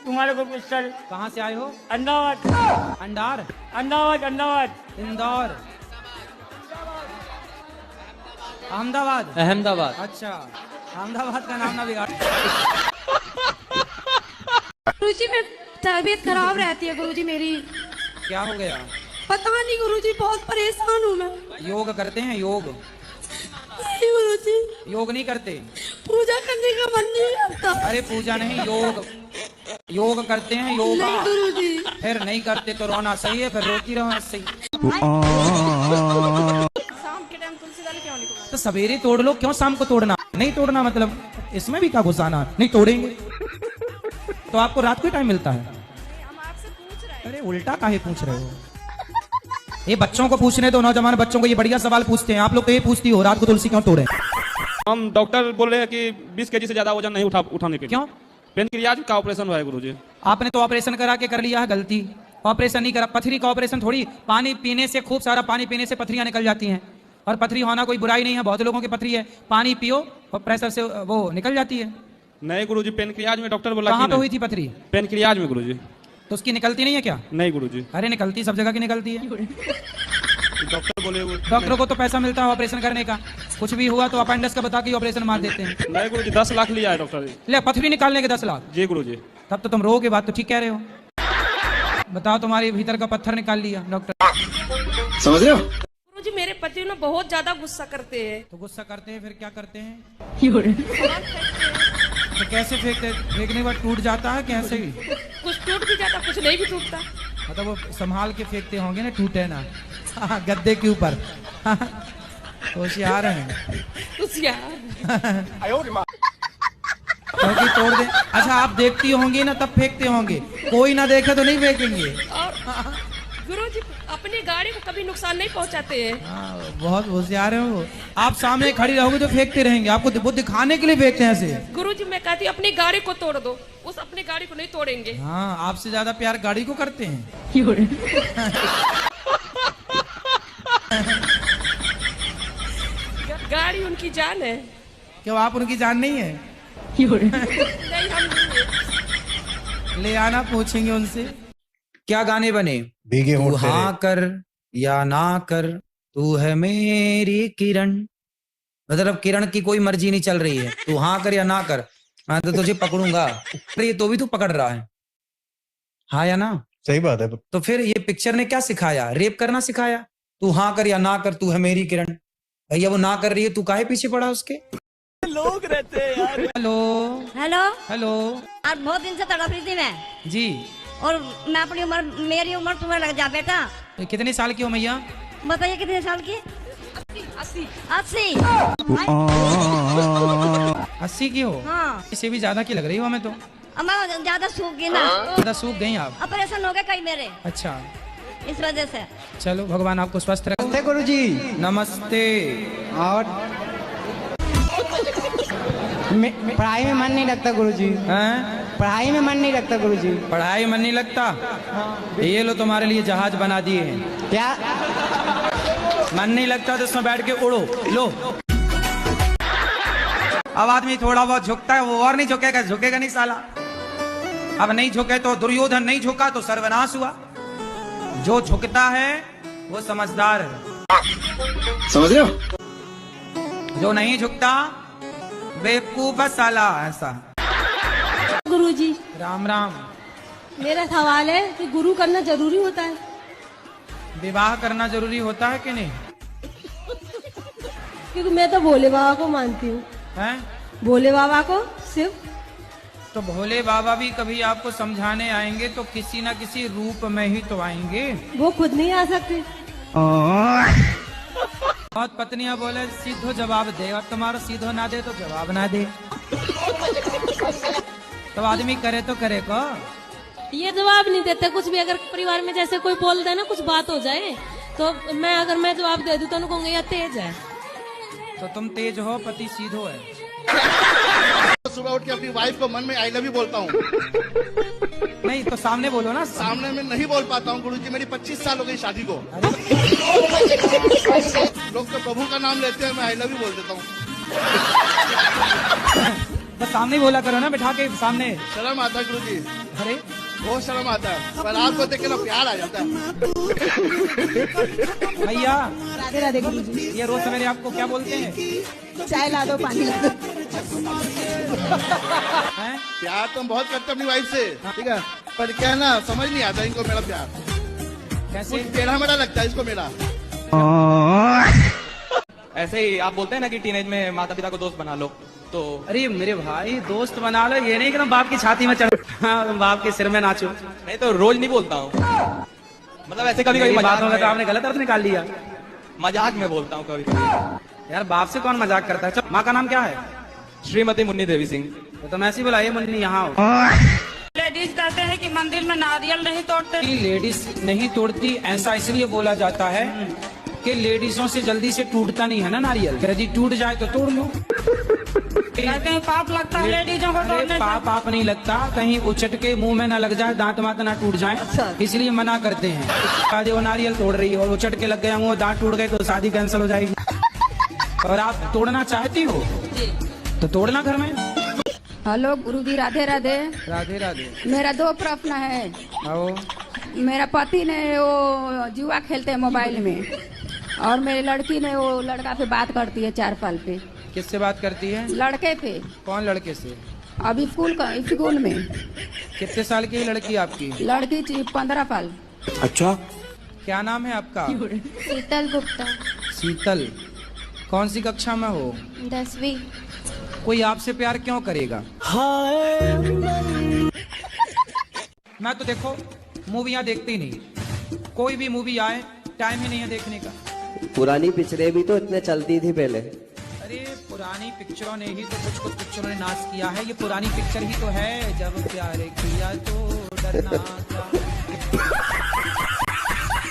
Speaker 23: तुम्हारे को सर।
Speaker 2: कहाँ से आए हो?
Speaker 23: अहमदाबाद।
Speaker 2: अंडार?
Speaker 23: अहमदाबाद अहमदाबाद।
Speaker 2: इंदौर? अहमदाबाद?
Speaker 11: अहमदाबाद।
Speaker 2: अच्छा, अहमदाबाद का नाम ना बिगाड़।
Speaker 16: गुरुजी में तबीयत खराब रहती है गुरुजी मेरी।
Speaker 2: क्या हो गया?
Speaker 16: पता नहीं गुरुजी, बहुत परेशान हूँ मैं।
Speaker 2: योग करते हैं? योग
Speaker 16: नहीं गुरुजी,
Speaker 2: योग नहीं करते?
Speaker 16: पूजा करने का मन नहीं करता।
Speaker 2: अरे पूजा नहीं, योग योग करते हैं। योग
Speaker 16: नहीं गुरुजी।
Speaker 2: फिर नहीं करते तो रोना सही है, फिर रोती रहो ऐसे ही।
Speaker 16: शाम के टाइम तुलसी दाल क्यों नहीं?
Speaker 2: तो सवेरे तोड़ लो, क्यों शाम को तोड़ना? नहीं तोड़ना मतलब इसमें भी क्या घुसाना? नहीं तोड़ेंगे तो आपको रात को टाइम मिलता है। अरे उल्टा काहे पूछ रहे हो? ये बच्चों को पूछने दो, नौजवान बच्चों को ये बढ़िया सवाल पूछते हैं। आप लोग तो ये पूछती हो रात को तुलसी क्यों तोड़े?
Speaker 8: हम डॉक्टर बोल रहे हैं कि 20 केजी से ज्यादा वजन नहीं उठाने के।
Speaker 2: क्यों?
Speaker 8: पेनक्रियाज का ऑपरेशन हुआ है गुरुजी।
Speaker 2: आपने तो ऑपरेशन करा के कर लिया है गलती। ऑपरेशन नहीं करा। पथरी का ऑपरेशन थोड़ी, पानी पीने से, खूब सारा पानी पीने से पथरियां निकल जाती हैं। और पथरी होना कोई बुराई नहीं है, बहुत लोगों की पथरी है। पानी पियो और प्रेशर से वो निकल जाती है।
Speaker 8: नहीं गुरुजी, पेनक्रियाज में डॉक्टर बोला।
Speaker 2: कहाँ पे हुई थी पथरी?
Speaker 8: पेनक्रियाज में गुरुजी।
Speaker 2: तो उसकी निकलती नहीं है क्या?
Speaker 8: नहीं गुरुजी।
Speaker 2: अरे निकलती, सब जगह की निकलती है।
Speaker 8: डॉक्टर बोले।
Speaker 2: डॉक्टर को तो पैसा मिलता है ऑपरेशन करने का। कुछ भी हुआ तो अपेंडिक्स का बता के ऑपरेशन मार देते हैं।
Speaker 8: नहीं गुरुजी, 10 लाख लिया है डॉक्टर जी।
Speaker 2: ले पथरी निकालने के 10 लाख?
Speaker 8: जी गुरुजी।
Speaker 2: तब तो तुम रोगे, बात तो ठीक कह रहे हो। बताओ, तुम्हारे भीतर का पत्थर निकाल लिया डॉक्टर।
Speaker 3: समझ रहे हो?
Speaker 16: गुरुजी मेरे पति ना बहुत ज्यादा गुस्सा करते हैं।
Speaker 2: तो गुस्सा करते हैं फिर क्या करते हैं? तो कैसे फेंकते? फेंकने के बाद टूट जाता है कैसे? ही
Speaker 16: कुछ टूट भी जाता, कुछ नहीं भी टूटता।
Speaker 2: मतलब वो संभाल के फेंकते होंगे ना, टूटे ना। गद्दे के ऊपर। होशियार है। क्योंकि तोड़ दे। अच्छा आप देखती होंगी ना तब फेंकते होंगे, कोई ना देखे तो नहीं फेंकेंगे।
Speaker 16: गुरुजी अपनी गाड़ी को कभी नुकसान नहीं पहुंचाते हैं।
Speaker 2: बहुत होशियार है वो। आप सामने खड़ी रहोगे तो फेंकते रहेंगे, आपको वो दिखाने के लिए फेंकते हैं ऐसे।
Speaker 16: गुरुजी मैं कहती हूँ अपनी गाड़ी को तोड़ दो, उस अपनी गाड़ी को नहीं तोड़ेंगे।
Speaker 2: हाँ, आपसे ज्यादा प्यार गाड़ी को करते हैं।
Speaker 16: गाड़ी उनकी जान है।
Speaker 2: क्यों आप उनकी जान नहीं है?
Speaker 16: नहीं, हम नहीं।
Speaker 2: ले आना, पूछेंगे उनसे। क्या गाने बने?
Speaker 3: भीगे
Speaker 2: तू
Speaker 3: होंठ
Speaker 2: हाँ कर या ना कर, तू है मेरी किरण। मतलब किरण की कोई मर्जी नहीं चल रही है, तू हाँ कर या ना कर, मैं तो तुझे पकड़ूंगा। अरे तो भी तू पकड़ रहा है, हाँ या ना?
Speaker 3: सही बात है।
Speaker 2: तो फिर ये पिक्चर ने क्या सिखाया? रेप करना सिखाया। तू हाँ कर या ना कर, तू है मेरी किरण। भैया वो ना कर रही है, तू काहे पीछे पड़ा उसके?
Speaker 12: लोग रहते हैं यार।
Speaker 2: Hello
Speaker 12: hello
Speaker 2: hello.
Speaker 12: आज बहुत दिन से तड़प रही थी मैं
Speaker 2: जी।
Speaker 12: और मैं अपनी उम्र, मेरी उम्र तुम्हें लग जा बेटा।
Speaker 2: कितने साल की हो मैया?
Speaker 12: बताइए कितने साल की? 80
Speaker 2: 80 की हो?
Speaker 12: हाँ।
Speaker 2: इससे भी ज्यादा की लग रही हो हमें तो।
Speaker 12: अब मैं ज्यादा सूख गई ना।
Speaker 2: ज्यादा सूख गई आप?
Speaker 12: ऑपरेशन हो गए कई मेरे।
Speaker 2: अच्छा,
Speaker 12: इस वजह से।
Speaker 2: चलो भगवान आपको स्वस्थ रखे।
Speaker 21: नमस्ते गुरुजी।
Speaker 2: नमस्ते।
Speaker 21: और पढ़ाई में मन नहीं लगता गुरुजी।
Speaker 2: हैं?
Speaker 21: पढ़ाई में मन नहीं लगता गुरुजी।
Speaker 2: पढ़ाई में मन नहीं लगता? ये लो तुम्हारे लिए जहाज बना दिए हैं।
Speaker 21: क्या
Speaker 2: मन नहीं लगता तो उसमें बैठ के उड़ो। लो। अब आदमी थोड़ा बहुत झुकता है, वो और नहीं झुकेगा, झुकेगा नहीं साला। अब नहीं झुके तो दुर्योधन नहीं झुका तो सर्वनाश हुआ। जो झुकता है वो समझदार है,
Speaker 3: समझ रहे हो?
Speaker 2: जो नहीं झुकता बेवकूफ साला। ऐसा।
Speaker 16: गुरुजी
Speaker 2: राम राम।
Speaker 16: मेरा सवाल है कि गुरु करना जरूरी होता है?
Speaker 2: विवाह करना जरूरी होता है कि नहीं?
Speaker 16: क्योंकि मैं तो भोले बाबा को मानती हूँ।
Speaker 2: हैं?
Speaker 16: भोले बाबा को सिर्फ।
Speaker 2: तो भोले बाबा भी कभी आपको समझाने आएंगे तो किसी न किसी रूप में ही तो आएंगे।
Speaker 16: वो खुद नहीं आ सकते।
Speaker 2: बहुत पत्नियां बोले सीधो जवाब दे, और तुम्हारा सीधो ना दे तो जवाब ना दे। तो आदमी करे तो करे को।
Speaker 16: ये जवाब नहीं देते कुछ भी। अगर परिवार में जैसे कोई बोल दे ना, कुछ बात हो जाए, तो मैं जवाब दे दूं तो उनको कहूंगी यह तेज है।
Speaker 2: तो तुम तेज हो, पति सीधो है।
Speaker 6: सुबह उठ के अपनी वाइफ को मन में आई लव यू बोलता हूँ।
Speaker 2: नहीं तो सामने बोलो ना।
Speaker 6: सामने में नहीं बोल पाता हूँ गुरुजी, मेरी 25 साल हो गई शादी को। लोग तो प्रभु का नाम लेते हैं, मैं आई लव यू बोल देता हूँ।
Speaker 2: तो सामने बोला करो ना, बिठा के सामने।
Speaker 6: शर्म आता है गुरुजी।
Speaker 2: अरे
Speaker 6: बहुत शर्म आता है, पर आपको देख के ना प्यार आ जाता है।
Speaker 2: भैया
Speaker 16: राधे राधे गुरुजी।
Speaker 2: ये रोज सवेरे आपको क्या बोलते हैं?
Speaker 16: चाय ला दो, पानी ला दो।
Speaker 6: प्यार तो हम बहुत करते हैं अपनी वाइफ से, ठीक है, पर क्या है ना, समझ नहीं आता इनको मेरा प्यार।
Speaker 2: कैसे?
Speaker 6: कुछ टेढ़ा मेढ़ा लगता है इसको मेरा।
Speaker 14: ऐसे ही आप बोलते हैं ना कि टीनेज में माता पिता को दोस्त बना लो, तो
Speaker 2: अरे मेरे भाई दोस्त बना लो, ये नहीं कि तुम बाप की छाती में चढ़, हाँ, बाप के सिर में नाचो।
Speaker 14: नहीं तो रोज नहीं बोलता हूँ, मतलब ऐसे कभी कभी
Speaker 2: बात होगा तो आपने गलत अर्थ निकाल लिया।
Speaker 14: मजाक में बोलता हूँ कभी कभी।
Speaker 2: यार बाप से कौन मजाक करता है? माँ का नाम क्या है?
Speaker 14: श्रीमती मुन्नी देवी सिंह।
Speaker 2: तो तुम ऐसी बुलाइए मुन्नी यहाँ हो।
Speaker 23: लेडीज कहते हैं कि मंदिर में नारियल नहीं तोड़ते।
Speaker 2: लेडीज नहीं तोड़ती ऐसा इसलिए बोला जाता है कि लेडीजों से जल्दी से टूटता नहीं है ना नारियल। यदि टूट जाए तो तोड़ लो।
Speaker 23: कहते हैं पाप लगता है लेडीजों को तोड़ने से।
Speaker 2: पाप नहीं लगता, कहीं उचट के मुंह में ना लग जाए, दांत मात ना टूट जाए, इसलिए मना करते हैं। शादी वो नारियल तोड़ रही है और उचट के लग गया मुंह, दांत टूट गए तो शादी कैंसिल हो जाएगी। और आप तोड़ना चाहती हो तो तोड़ना घर में।
Speaker 15: हेलो गुरुजी, राधे राधे।
Speaker 2: राधे राधे।
Speaker 15: मेरा 2 प्रश्न है।
Speaker 2: आओ।
Speaker 15: मेरा पति ने वो जुआ खेलते हैं मोबाइल में, और मेरी लड़की ने वो लड़का पे बात करती है 4 साल पे।
Speaker 2: किससे बात करती है?
Speaker 15: लड़के पे।
Speaker 2: कौन लड़के से?
Speaker 15: अभी स्कूल में।
Speaker 2: कितने साल की लड़की आपकी?
Speaker 15: लड़की 15 साल।
Speaker 2: अच्छा, क्या नाम है आपका?
Speaker 17: शीतल गुप्ता।
Speaker 2: शीतल, कौन सी कक्षा में हो?
Speaker 17: 10वीं।
Speaker 2: कोई आपसे प्यार क्यों करेगा? मैं तो देखो मूवियाँ देखती नहीं, कोई भी मूवी आए टाइम ही नहीं है देखने का।
Speaker 24: पुरानी पिक्चरें भी तो इतने चलती थी पहले।
Speaker 2: अरे पुरानी पिक्चरों ने ही तो कुछ पिक्चरों ने नाश किया है। ये पुरानी पिक्चर ही तो है, जब प्यार किया तो डरना था।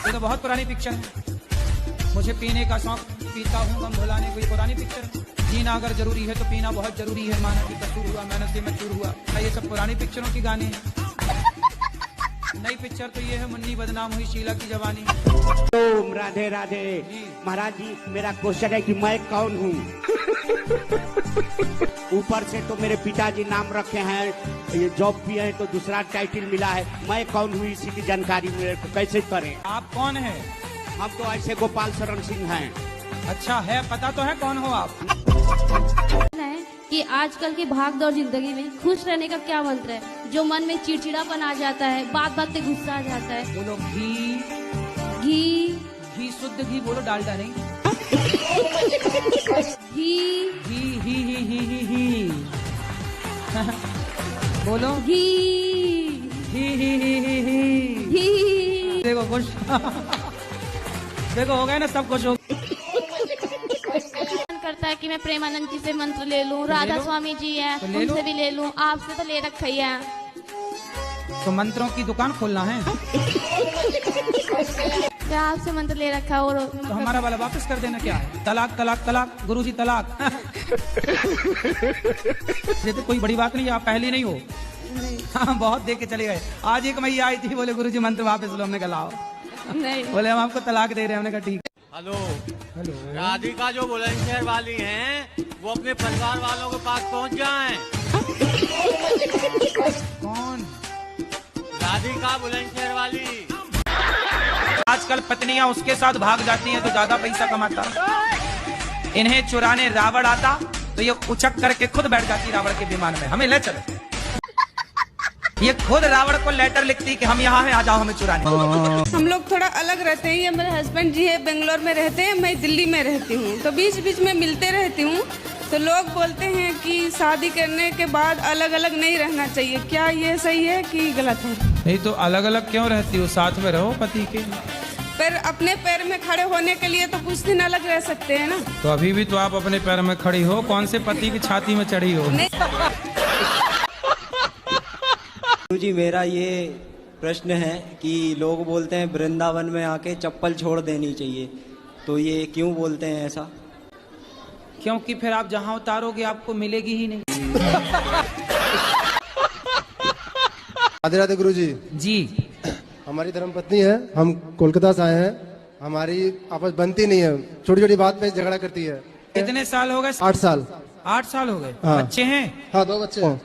Speaker 2: ये तो बहुत पुरानी पिक्चर है। मुझे पीने का शौक, पीता हूँ गम भुलाने, कोई पुरानी पिक्चर। जीना अगर जरूरी है तो पीना बहुत जरूरी है, माना कि कसूर हुआ मेहनत से मचूर हुआ, ये सब पुरानी पिक्चरों के गाने हैं। नई पिक्चर तो ये है मुन्नी बदनाम हुई शीला की जवानी।
Speaker 25: ओम राधे राधे। महाराज जी, मेरा क्वेश्चन है कि मैं कौन हूँ? ऊपर से तो मेरे पिताजी नाम रखे हैं, ये जॉब भी है तो दूसरा टाइटल मिला है, मैं कौन हूँ इसी की जानकारी मेरे को कैसे करें?
Speaker 2: आप कौन है?
Speaker 25: हम तो ऐसे गोपाल शरण सिंह हैं।
Speaker 2: अच्छा है, पता तो है कौन हो आप?
Speaker 18: कि आजकल की भागदौड़ जिंदगी में खुश रहने का क्या मंत्र है? जो मन में चिड़चिड़ापन आ जाता है, बात बात पे गुस्सा आ जाता है।
Speaker 2: बोलो घी।
Speaker 18: घी
Speaker 2: शुद्ध घी बोलो, डालडा नहीं।
Speaker 18: घी
Speaker 2: ही बोलो
Speaker 18: घी
Speaker 2: ही। देखो खुश देखो हो गए ना, सब कुछ हो
Speaker 18: करता है कि मैं प्रेमानंद जी से मंत्र ले लूं, राधा स्वामी जी हैं तो उनसे भी ले लूं, आपसे तो ले रखा ही है।
Speaker 2: तो मंत्रों की दुकान खोलना है?
Speaker 18: क्या आपसे मंत्र ले रखा है? और
Speaker 2: तो हमारा वाला वापस कर देना। क्या है? तलाक तलाक तलाक, गुरुजी तलाक। ये तो कोई बड़ी बात नहीं है, आप पहली नहीं हो। हाँ, बहुत देख के चले गए। आज एक मैया आई थी, बोले गुरुजी मंत्र वापस लो, हमने कहा लाओ।
Speaker 18: नहीं,
Speaker 2: बोले हम आपको तलाक दे रहे हैं, हमने कहा ठीक।
Speaker 23: हेलो हेलो, राधिका जो बुलंदशहर वाली हैं, वो अपने परिवार वालों के पास पहुंच जाएं।
Speaker 2: कौन?
Speaker 23: राधिका बुलंदशहर वाली।
Speaker 2: आजकल पत्नियां उसके साथ भाग जाती हैं तो ज्यादा पैसा कमाता। इन्हें चुराने रावण आता तो ये उचक करके खुद बैठ जाती रावण के विमान में, हमें ले चलो। ये खुद रावण को लेटर लिखती कि हम यहाँ हैं, आ जाओ हमें चुराने।
Speaker 10: हम लोग थोड़ा अलग रहते हैं। ये मेरे हस्बैंड जी है बेंगलोर में रहते हैं, मैं दिल्ली में रहती हूँ, तो बीच बीच में मिलते रहती हूँ। तो लोग बोलते हैं कि शादी करने के बाद अलग अलग नहीं रहना चाहिए, क्या ये सही है कि गलत है?
Speaker 2: नहीं तो अलग अलग क्यों रहती हो, साथ में रहो पति के।
Speaker 10: पर अपने पैर में खड़े होने के लिए तो कुछ दिन अलग रह सकते हैं ना।
Speaker 2: तो अभी भी तो आप अपने पैर में खड़ी हो, कौन से पति की छाती में चढ़ी हो?
Speaker 1: जी मेरा ये प्रश्न है कि लोग बोलते हैं वृंदावन में आके चप्पल छोड़ देनी चाहिए, तो ये क्यों बोलते हैं ऐसा?
Speaker 2: क्योंकि फिर आप जहाँ उतारोगे आपको मिलेगी ही नहीं।
Speaker 5: राधे राधे गुरु जी।
Speaker 2: जी
Speaker 5: हमारी धर्मपत्नी है, हम कोलकाता से आए हैं, हमारी आपस बनती नहीं है, छोटी छोटी बात पे झगड़ा करती है।
Speaker 2: कितने साल हो गए?
Speaker 5: 8 साल।
Speaker 2: 8 साल हो गए।
Speaker 5: हाँ।
Speaker 2: बच्चे हैं?
Speaker 5: हाँ 2 बच्चे हैं।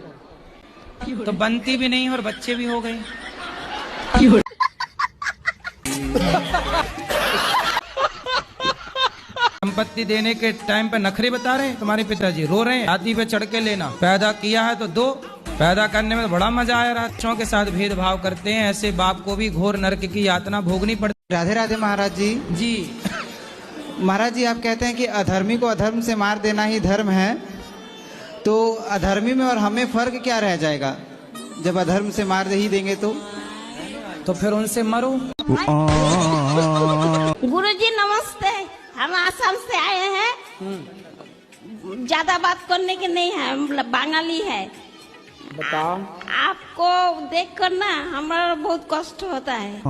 Speaker 2: तो बनती भी नहीं और बच्चे भी हो गए। संपत्ति देने के टाइम पे नखरे बता रहे हैं तुम्हारे पिताजी, रो रहे हैं हाथी पे चढ़ के लेना। पैदा किया है तो दो, पैदा करने में बड़ा मजा आया। बच्चों के साथ भेदभाव करते हैं, ऐसे बाप को भी घोर नरक की यातना भोगनी पड़ती।
Speaker 9: राधे राधे महाराज जी।
Speaker 2: जी
Speaker 9: महाराज जी, आप कहते हैं कि अधर्मी को अधर्म से मार देना ही धर्म है, तो अधर्मी में और हमें फर्क क्या रह जाएगा जब अधर्म से मार ही देंगे तो
Speaker 2: फिर उनसे मरो।
Speaker 12: गुरुजी नमस्ते, हम आसाम से आए हैं, ज्यादा बात करने के नहीं है, मतलब बंगाली है।
Speaker 2: बताओ।
Speaker 12: आपको देख कर ना हमारा बहुत कष्ट होता है।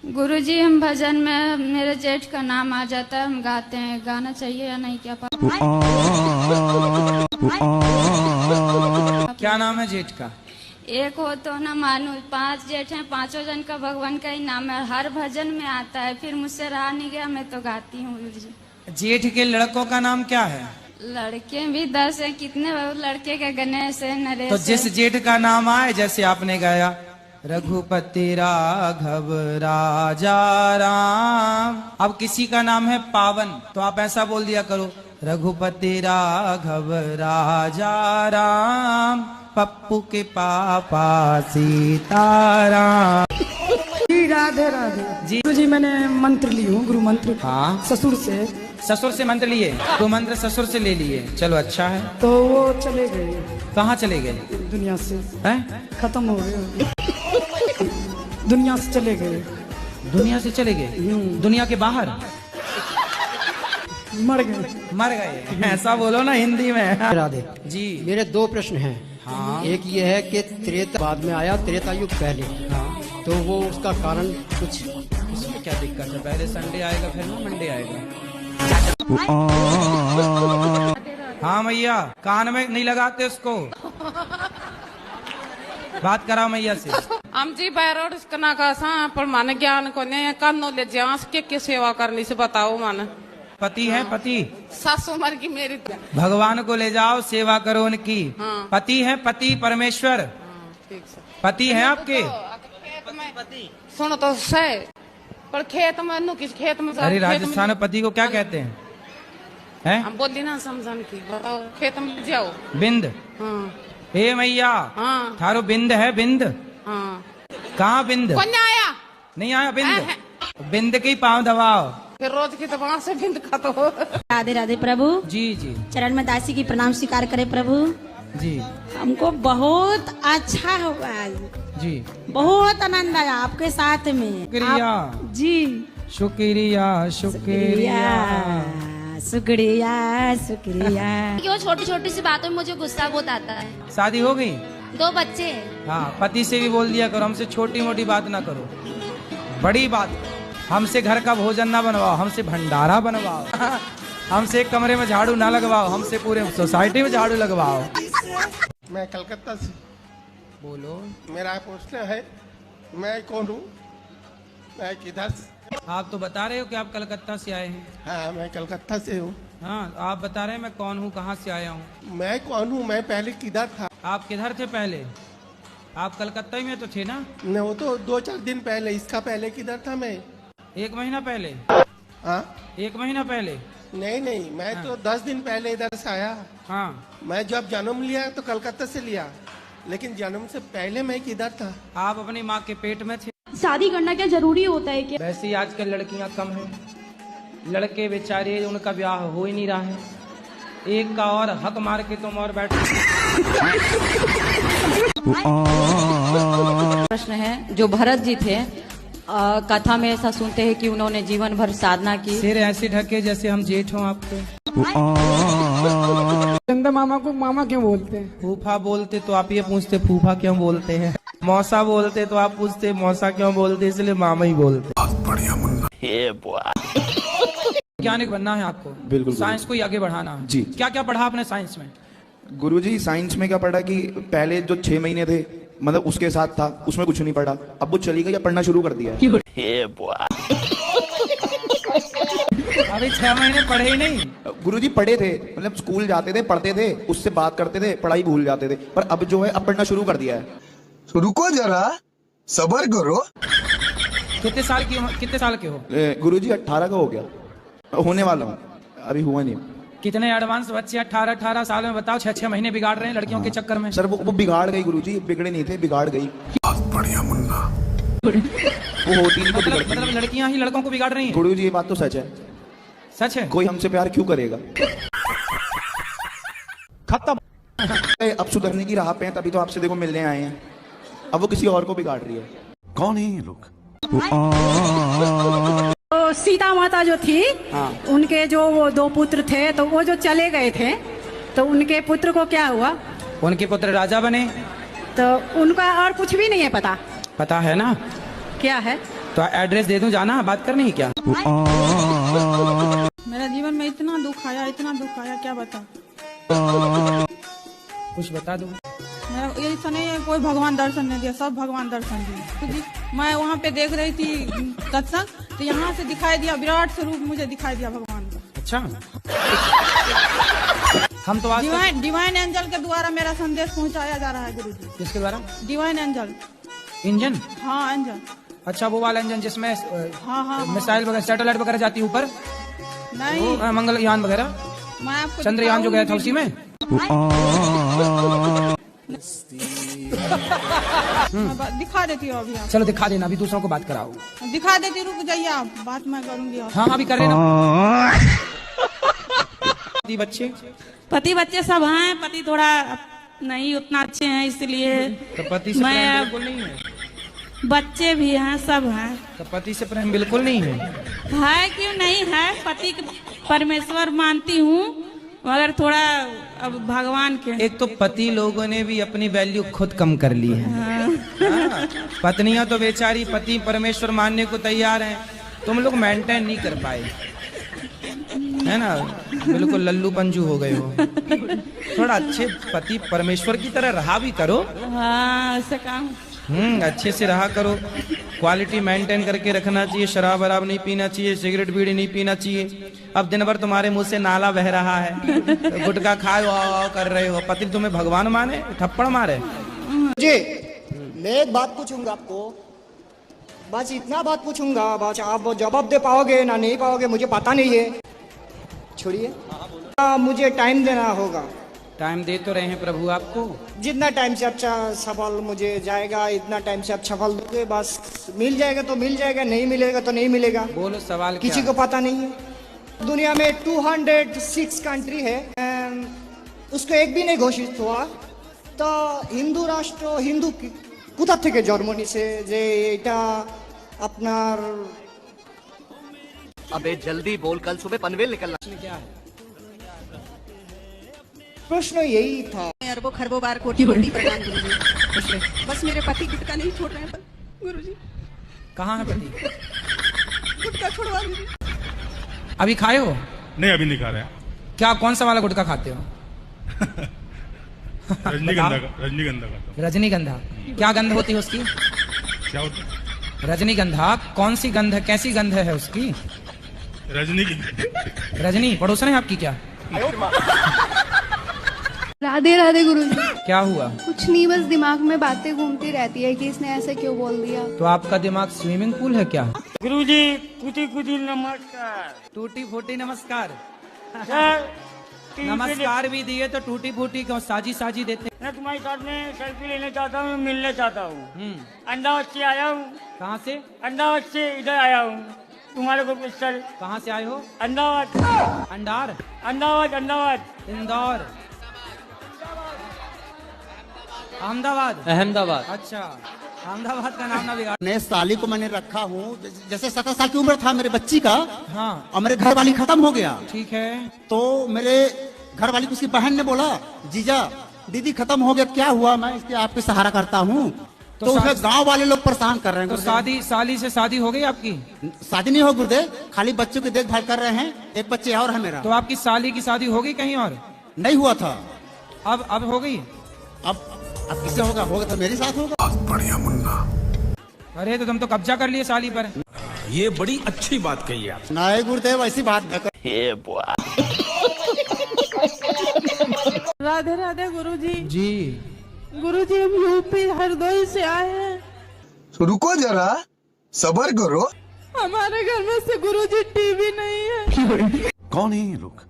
Speaker 15: गुरुजी हम भजन में मेरे जेठ का नाम आ जाता है, हम गाते हैं, गाना चाहिए या नहीं क्या पता?
Speaker 2: क्या नाम है जेठ का?
Speaker 15: एक हो तो ना मानो, 5 जेठ हैं, 5 जन का भगवान का ही नाम है, हर भजन में आता है, फिर मुझसे रहा नहीं गया, मैं तो गाती हूँ गुरुजी।
Speaker 2: जेठ के लड़कों का नाम क्या है?
Speaker 15: लड़के भी 10 हैं, कितने लड़के के गणेश है, नरेश।
Speaker 2: तो जिस जेठ का नाम आए, जैसे आपने गाया रघुपति राघव राजा राम, अब किसी का नाम है पावन तो आप ऐसा बोल दिया करो, रघुपति राघव राजा राम, पप्पू के पापा सीताराम।
Speaker 4: राधे राधे
Speaker 2: जी।
Speaker 4: जी मैंने मंत्र ली हूँ, गुरु मंत्र।
Speaker 2: हाँ।
Speaker 4: ससुर से।
Speaker 2: ससुर से मंत्र लिए? तो मंत्र ससुर से ले लिए, चलो अच्छा है।
Speaker 4: तो वो चले गए।
Speaker 2: कहाँ चले गए?
Speaker 4: दुनिया से।
Speaker 2: हैं?
Speaker 4: खत्म हो गए, दुनिया से चले गए।
Speaker 2: दुनिया से चले गए? दुनिया के बाहर?
Speaker 4: मर गए।
Speaker 2: मर गए, ऐसा बोलो ना हिंदी में।
Speaker 13: राधे
Speaker 2: जी।
Speaker 13: मेरे 2 प्रश्न हैं।
Speaker 2: हाँ।
Speaker 13: एक ये है कि त्रेता बाद में आया, त्रेता युग पहले। हाँ। तो वो उसका कारण कुछ,
Speaker 2: इसमें क्या दिक्कत है? पहले संडे आएगा फिर ना मंडे आएगा। हाँ मैया, कान में नहीं लगाते उसको, बात कराओ मैया से।
Speaker 19: आमची बायरोड इसकना कसा पण माने ज्ञान को ने कानो ले जांस के सेवा करनी से बताओ माने।
Speaker 2: पति है? पति
Speaker 19: सासू मर की मेरी
Speaker 2: भगवान को ले जाओ, सेवा करो उनकी।
Speaker 19: हाँ।
Speaker 2: पति है, पति परमेश्वर।
Speaker 19: ठीक से।
Speaker 2: पति है आपके?
Speaker 19: सुनो तो सही, पर खेत में नु किस खेत में?
Speaker 2: अरे राजस्थान में पति को क्या कहते हैं? हैं?
Speaker 19: हम बोली ना समझन की, बताओ खेत में जाओ।
Speaker 2: बिंद।
Speaker 19: हाँ।
Speaker 2: हे मैया।
Speaker 19: हाँ।
Speaker 2: थारो बिंद है? बिंद
Speaker 19: हाँ।
Speaker 2: कहाँ बिंद?
Speaker 19: कौन आया?
Speaker 2: नहीं आया बिंद? बिंद के ही पाँव दबाओ।
Speaker 19: फिर रोज की दवा से बिंद खाते हो।
Speaker 12: राधे राधे प्रभु।
Speaker 2: जी जी।
Speaker 12: चरण में दासी की प्रणाम स्वीकार करे प्रभु
Speaker 2: जी।
Speaker 12: हमको बहुत अच्छा हुआ
Speaker 2: जी,
Speaker 12: बहुत आनंद आया आपके साथ में।
Speaker 2: शुक्रिया
Speaker 12: जी,
Speaker 2: शुक्रिया शुक्रिया
Speaker 12: शुक्रिया शुक्रिया।
Speaker 18: क्यों छोटी छोटी सी बातों में मुझे गुस्सा बहुत आता है।
Speaker 2: शादी हो गई?
Speaker 18: 2 बच्चे।
Speaker 2: हाँ, पति से भी बोल दिया करो हमसे छोटी मोटी बात ना करो, बड़ी बात। हमसे घर का भोजन ना बनवाओ, हमसे भंडारा बनवाओ। हमसे एक कमरे में झाड़ू ना लगवाओ, हमसे पूरे सोसाइटी में झाड़ू लगवाओ।
Speaker 5: मैं कलकत्ता से।
Speaker 2: बोलो।
Speaker 5: मेरा प्रश्न है, मैं कौन हूँ, मैं किधर से?
Speaker 2: आप तो बता रहे हो कि आप कलकत्ता से आए हैं।
Speaker 5: हाँ, मैं कलकत्ता से हूँ।
Speaker 2: हाँ, आप बता रहे हैं मैं कौन हूँ, कहाँ से आया हूँ।
Speaker 5: मैं कौन हूँ, मैं पहले किधर था?
Speaker 2: आप किधर थे पहले? आप कलकत्ता ही में तो थे ना?
Speaker 3: नहीं, वो तो 2-4 दिन पहले, इसका पहले किधर था मैं?
Speaker 2: 1 महीना पहले?
Speaker 3: हाँ
Speaker 2: 1 महीना पहले?
Speaker 3: नहीं, मैं तो 10 दिन पहले इधर से आया।
Speaker 2: हाँ,
Speaker 3: मैं जब जन्म लिया तो कलकत्ता से लिया, लेकिन जन्म से पहले मैं किधर था?
Speaker 2: आप अपनी माँ के पेट में थे।
Speaker 18: शादी करना क्या जरूरी होता है क्या?
Speaker 2: वैसे ही आजकल लड़कियां कम हैं, लड़के बेचारे उनका ब्याह हो ही नहीं रहा है। एक का और हक मार के तुम और बैठो।
Speaker 7: प्रश्न है, जो भरत जी थे कथा में ऐसा सुनते हैं कि उन्होंने जीवन भर साधना की।
Speaker 2: सिर ऐसे ढके जैसे हम जेठ हों आपके।
Speaker 8: चंदा मामा को मामा क्यों बोलते हैं?
Speaker 2: फूफा बोलते तो आप ये पूछते फूफा क्यों बोलते हैं। मौसा बोलते तो आप पूछते मौसा क्यों बोलते, इसलिए मामा ही बोलते। बहुत बढ़िया मुन्ना। वैज्ञानिक बनना है आपको,
Speaker 11: बिल्कुल।
Speaker 2: साइंस को ही आगे बढ़ाना है
Speaker 11: जी।
Speaker 2: क्या क्या पढ़ा आपने साइंस में?
Speaker 11: गुरुजी साइंस में क्या पढ़ा कि पहले जो 6 महीने थे, मतलब उसके साथ था, उसमें कुछ नहीं पढ़ा। अब वो चली गई, पढ़ना शुरू कर दिया।
Speaker 2: अभी 6 महीने पढ़े ही नहीं।
Speaker 11: गुरुजी पढ़े थे, मतलब स्कूल जाते थे, पढ़ते थे, उससे बात करते थे, पढ़ाई भूल जाते थे, पर अब जो है अब पढ़ना शुरू कर दिया है।
Speaker 20: रुको जरा, सब्र करो।
Speaker 2: कितने साल के हो?
Speaker 11: गुरुजी 18 का हो गया, होने वाला हूँ, अभी हुआ नहीं।
Speaker 2: कितने एडवांस बच्चे 18 साल में, बताओ 6 महीने बिगाड़ रहे हैं लड़कियों के चक्कर में।
Speaker 11: सर वो बिगाड़ गई गुरुजी, बिगड़े नहीं थे, बिगाड़ गई। बहुत बढ़िया मुन्ना। वो होती नहीं तो
Speaker 2: मतलब लड़कियां ही लड़कों को बिगाड़ रही हैं?
Speaker 11: गुरुजी ये बात तो सच है।
Speaker 2: सच है?
Speaker 11: कोई हमसे प्यार क्यों करेगा? खत्म। अब सुधरने की राह पे हैं, तभी तो आपसे देखो मिलने आए हैं। अब वो किसी और को बिगाड़ रही है। कौन है ये लोग?
Speaker 4: तो सीता माता जो थी,
Speaker 2: हाँ।
Speaker 4: उनके जो वो 2 पुत्र थे, तो वो जो चले गए थे, तो उनके पुत्र को क्या हुआ?
Speaker 2: उनके पुत्र राजा बने।
Speaker 4: तो उनका और कुछ भी नहीं है पता?
Speaker 2: पता है ना
Speaker 4: क्या है?
Speaker 2: तो एड्रेस दे दूं, जाना बात करनी है क्या?
Speaker 8: मेरा जीवन में इतना दुख आया, क्या बता।
Speaker 2: कुछ बता दो।
Speaker 8: मेरा ये ऐसा नहीं है कोई भगवान दर्शन नहीं दिया, सब भगवान दर्शन दिए। मैं वहाँ पे देख रही थी सत्संग, तो यहाँ से दिखाई दिया विराट स्वरूप, मुझे दिखाई दिया भगवान का।
Speaker 2: अच्छा। हम तो
Speaker 8: डिवाइन एंजल के द्वारा मेरा संदेश पहुँचाया जा रहा है गुरुजी।
Speaker 2: किसके द्वारा?
Speaker 8: Divine angel.
Speaker 2: इंजन?
Speaker 8: हाँ इंजन।
Speaker 2: अच्छा, वो वाला इंजन जिसमें
Speaker 8: हाँ।
Speaker 2: मिसाइल वगैरह, सैटेलाइट वगैरह जाती है ऊपर?
Speaker 8: नहीं,
Speaker 2: मंगलयान वगैरह,
Speaker 8: मैं आपको
Speaker 2: चंद्रयान जो गया था उसी में।
Speaker 8: दिखा देती हूँ अभी आप।
Speaker 2: चलो दिखा देना, अभी दूसरों को बात कराओ।
Speaker 8: दिखा देती, रुक जाइए आप, बात मैं करूंगी।
Speaker 2: हाँ अभी कर लेना।
Speaker 12: पति बच्चे सब हैं, पति थोड़ा नहीं उतना अच्छे हैं, इसलिए
Speaker 2: तो पति से प्रेम बिल्कुल नहीं है?
Speaker 12: बच्चे भी हैं, सब हैं।
Speaker 2: तो पति से प्रेम बिल्कुल नहीं है?
Speaker 12: है क्यों नहीं है, पति परमेश्वर मानती हूँ, मगर थोड़ा अब भगवान के।
Speaker 2: एक तो पति लोगों ने भी अपनी वैल्यू खुद कम कर ली है। हाँ। पत्नियां तो बेचारी पति परमेश्वर मानने को तैयार हैं, तुम लोग मेंटेन नहीं कर पाए, है ना, बिल्कुल लल्लू पंजू हो गए हो। थोड़ा अच्छे पति परमेश्वर की तरह रहा भी करो।
Speaker 12: हाँ ऐसा काम।
Speaker 2: अच्छे से रहा करो, क्वालिटी मेंटेन करके रखना चाहिए, शराब वराब नहीं पीना चाहिए, सिगरेट बीड़ी नहीं पीना चाहिए। अब दिन भर तुम्हारे मुंह से नाला बह रहा है, गुटखा खाए कर रहे हो, पति तुम्हें भगवान माने, थप्पड़ मारे।
Speaker 21: जी मैं एक बात पूछूंगा आपको, बस इतना बात पूछूंगा, बस आप जवाब दे पाओगे ना नहीं पाओगे मुझे पता नहीं है, छोड़िए। मुझे टाइम देना होगा।
Speaker 2: टाइम दे तो रहे हैं प्रभु आपको।
Speaker 21: जितना टाइम से अच्छा सफल मुझे जाएगा, इतना टाइम से आप सफल दोगे, बस मिल जाएगा तो मिल जाएगा, नहीं मिलेगा तो नहीं मिलेगा।
Speaker 2: बोलो सवाल क्या?
Speaker 21: किसी को पता नहीं है। दुनिया में 206 कंट्री है, उसको एक भी नहीं घोषित हुआ। तो हिंदू राष्ट्र हिंदू কোথা থেকে জন্ম নিছে যে এটা আপনার
Speaker 22: अबे जल्दी बोल, कल सुबह पनवेल निकलना।
Speaker 2: क्या है
Speaker 21: प्रश्न? यही था।
Speaker 26: अरबों खरबों बार कोटि कोटि प्रणाम गुरुजी। बस मेरे पति गुटखा नहीं छोड़ रहे हैं गुरुजी।
Speaker 2: कहाँ है पति?
Speaker 26: गुटखा छोड़वा दीजिए।
Speaker 2: अभी खाए हो?
Speaker 27: नहीं अभी नहीं खा रहे हैं।
Speaker 2: क्या कौन सा वाला गुटखा खाते हो?
Speaker 27: रजनीगंधा का।
Speaker 2: रजनीगंधा क्या गंध होती है उसकी?
Speaker 27: क्या होता है?
Speaker 2: रजनीगंधा कौन सी गंध है, कैसी गंध है उसकी?
Speaker 27: रजनी
Speaker 2: रजनी पड़ोसन है आपकी क्या?
Speaker 26: राधे राधे गुरुजी।
Speaker 2: क्या हुआ?
Speaker 26: कुछ नहीं, बस दिमाग में बातें घूमती रहती है कि इसने ऐसे क्यों बोल दिया।
Speaker 2: तो आपका दिमाग स्विमिंग पूल है क्या?
Speaker 6: गुरुजी कुटी कुटी नमस्कार।
Speaker 2: टूटी फूटी नमस्कार। नमस्कार भी दिए तो टूटी फूटी क्यों साजी साजी देते?
Speaker 6: मैं तुम्हारे साथ में सेल्फी लेने चाहता हूँ, मिलने चाहता हूँ। अहमदाबाद से आया हूँ।
Speaker 2: कहाँ से?
Speaker 6: अहमदाबाद से इधर आया हूँ तुम्हारे को सर।
Speaker 2: कहाँ से आए हो?
Speaker 6: अहमदाबाद।
Speaker 2: अंडार?
Speaker 6: अहमदाबाद अहमदाबाद।
Speaker 2: इंदौर? अहमदाबाद?
Speaker 14: अहमदाबाद।
Speaker 2: अच्छा, अहमदाबाद का नाम ना बिगाड़।
Speaker 16: नए साली को मैंने रखा हूँ, जैसे 17 साल की उम्र था मेरे बच्ची का।
Speaker 2: हाँ।
Speaker 16: और मेरे घर वाली खत्म हो गया।
Speaker 2: ठीक है।
Speaker 16: तो मेरे घर वाली को उसकी बहन ने बोला, जीजा दीदी खत्म हो गया, क्या हुआ, मैं इसके आपके सहारा करता हूँ। तो उसे गांव वाले लोग परेशान कर रहे हैं।
Speaker 2: तो साली से शादी हो गई आपकी?
Speaker 16: शादी नहीं हो गुरुदेव, खाली बच्चों की देखभाल कर रहे हैं। एक बच्चे और है मेरा।
Speaker 2: तो आपकी साली की शादी हो गई कहीं और?
Speaker 16: नहीं हुआ था।
Speaker 2: अब हो गई?
Speaker 16: अब किससे होगा? होगा तो मेरे साथ होगा। बहुत बढ़िया मुन्ना।
Speaker 2: अरे तो तुम तो कब्जा कर लिए साली पर।
Speaker 16: ये बड़ी अच्छी बात कही आप। नहीं गुरुदेव, ऐसी बात न कर।
Speaker 8: राधे राधे गुरुजी।
Speaker 2: जी
Speaker 8: गुरुजी, हम यूपी हरदोई से आए हैं।
Speaker 20: तो रुको जरा, सबर करो।
Speaker 8: हमारे घर में से गुरुजी टीवी नहीं है।
Speaker 16: कौन है ये लोग?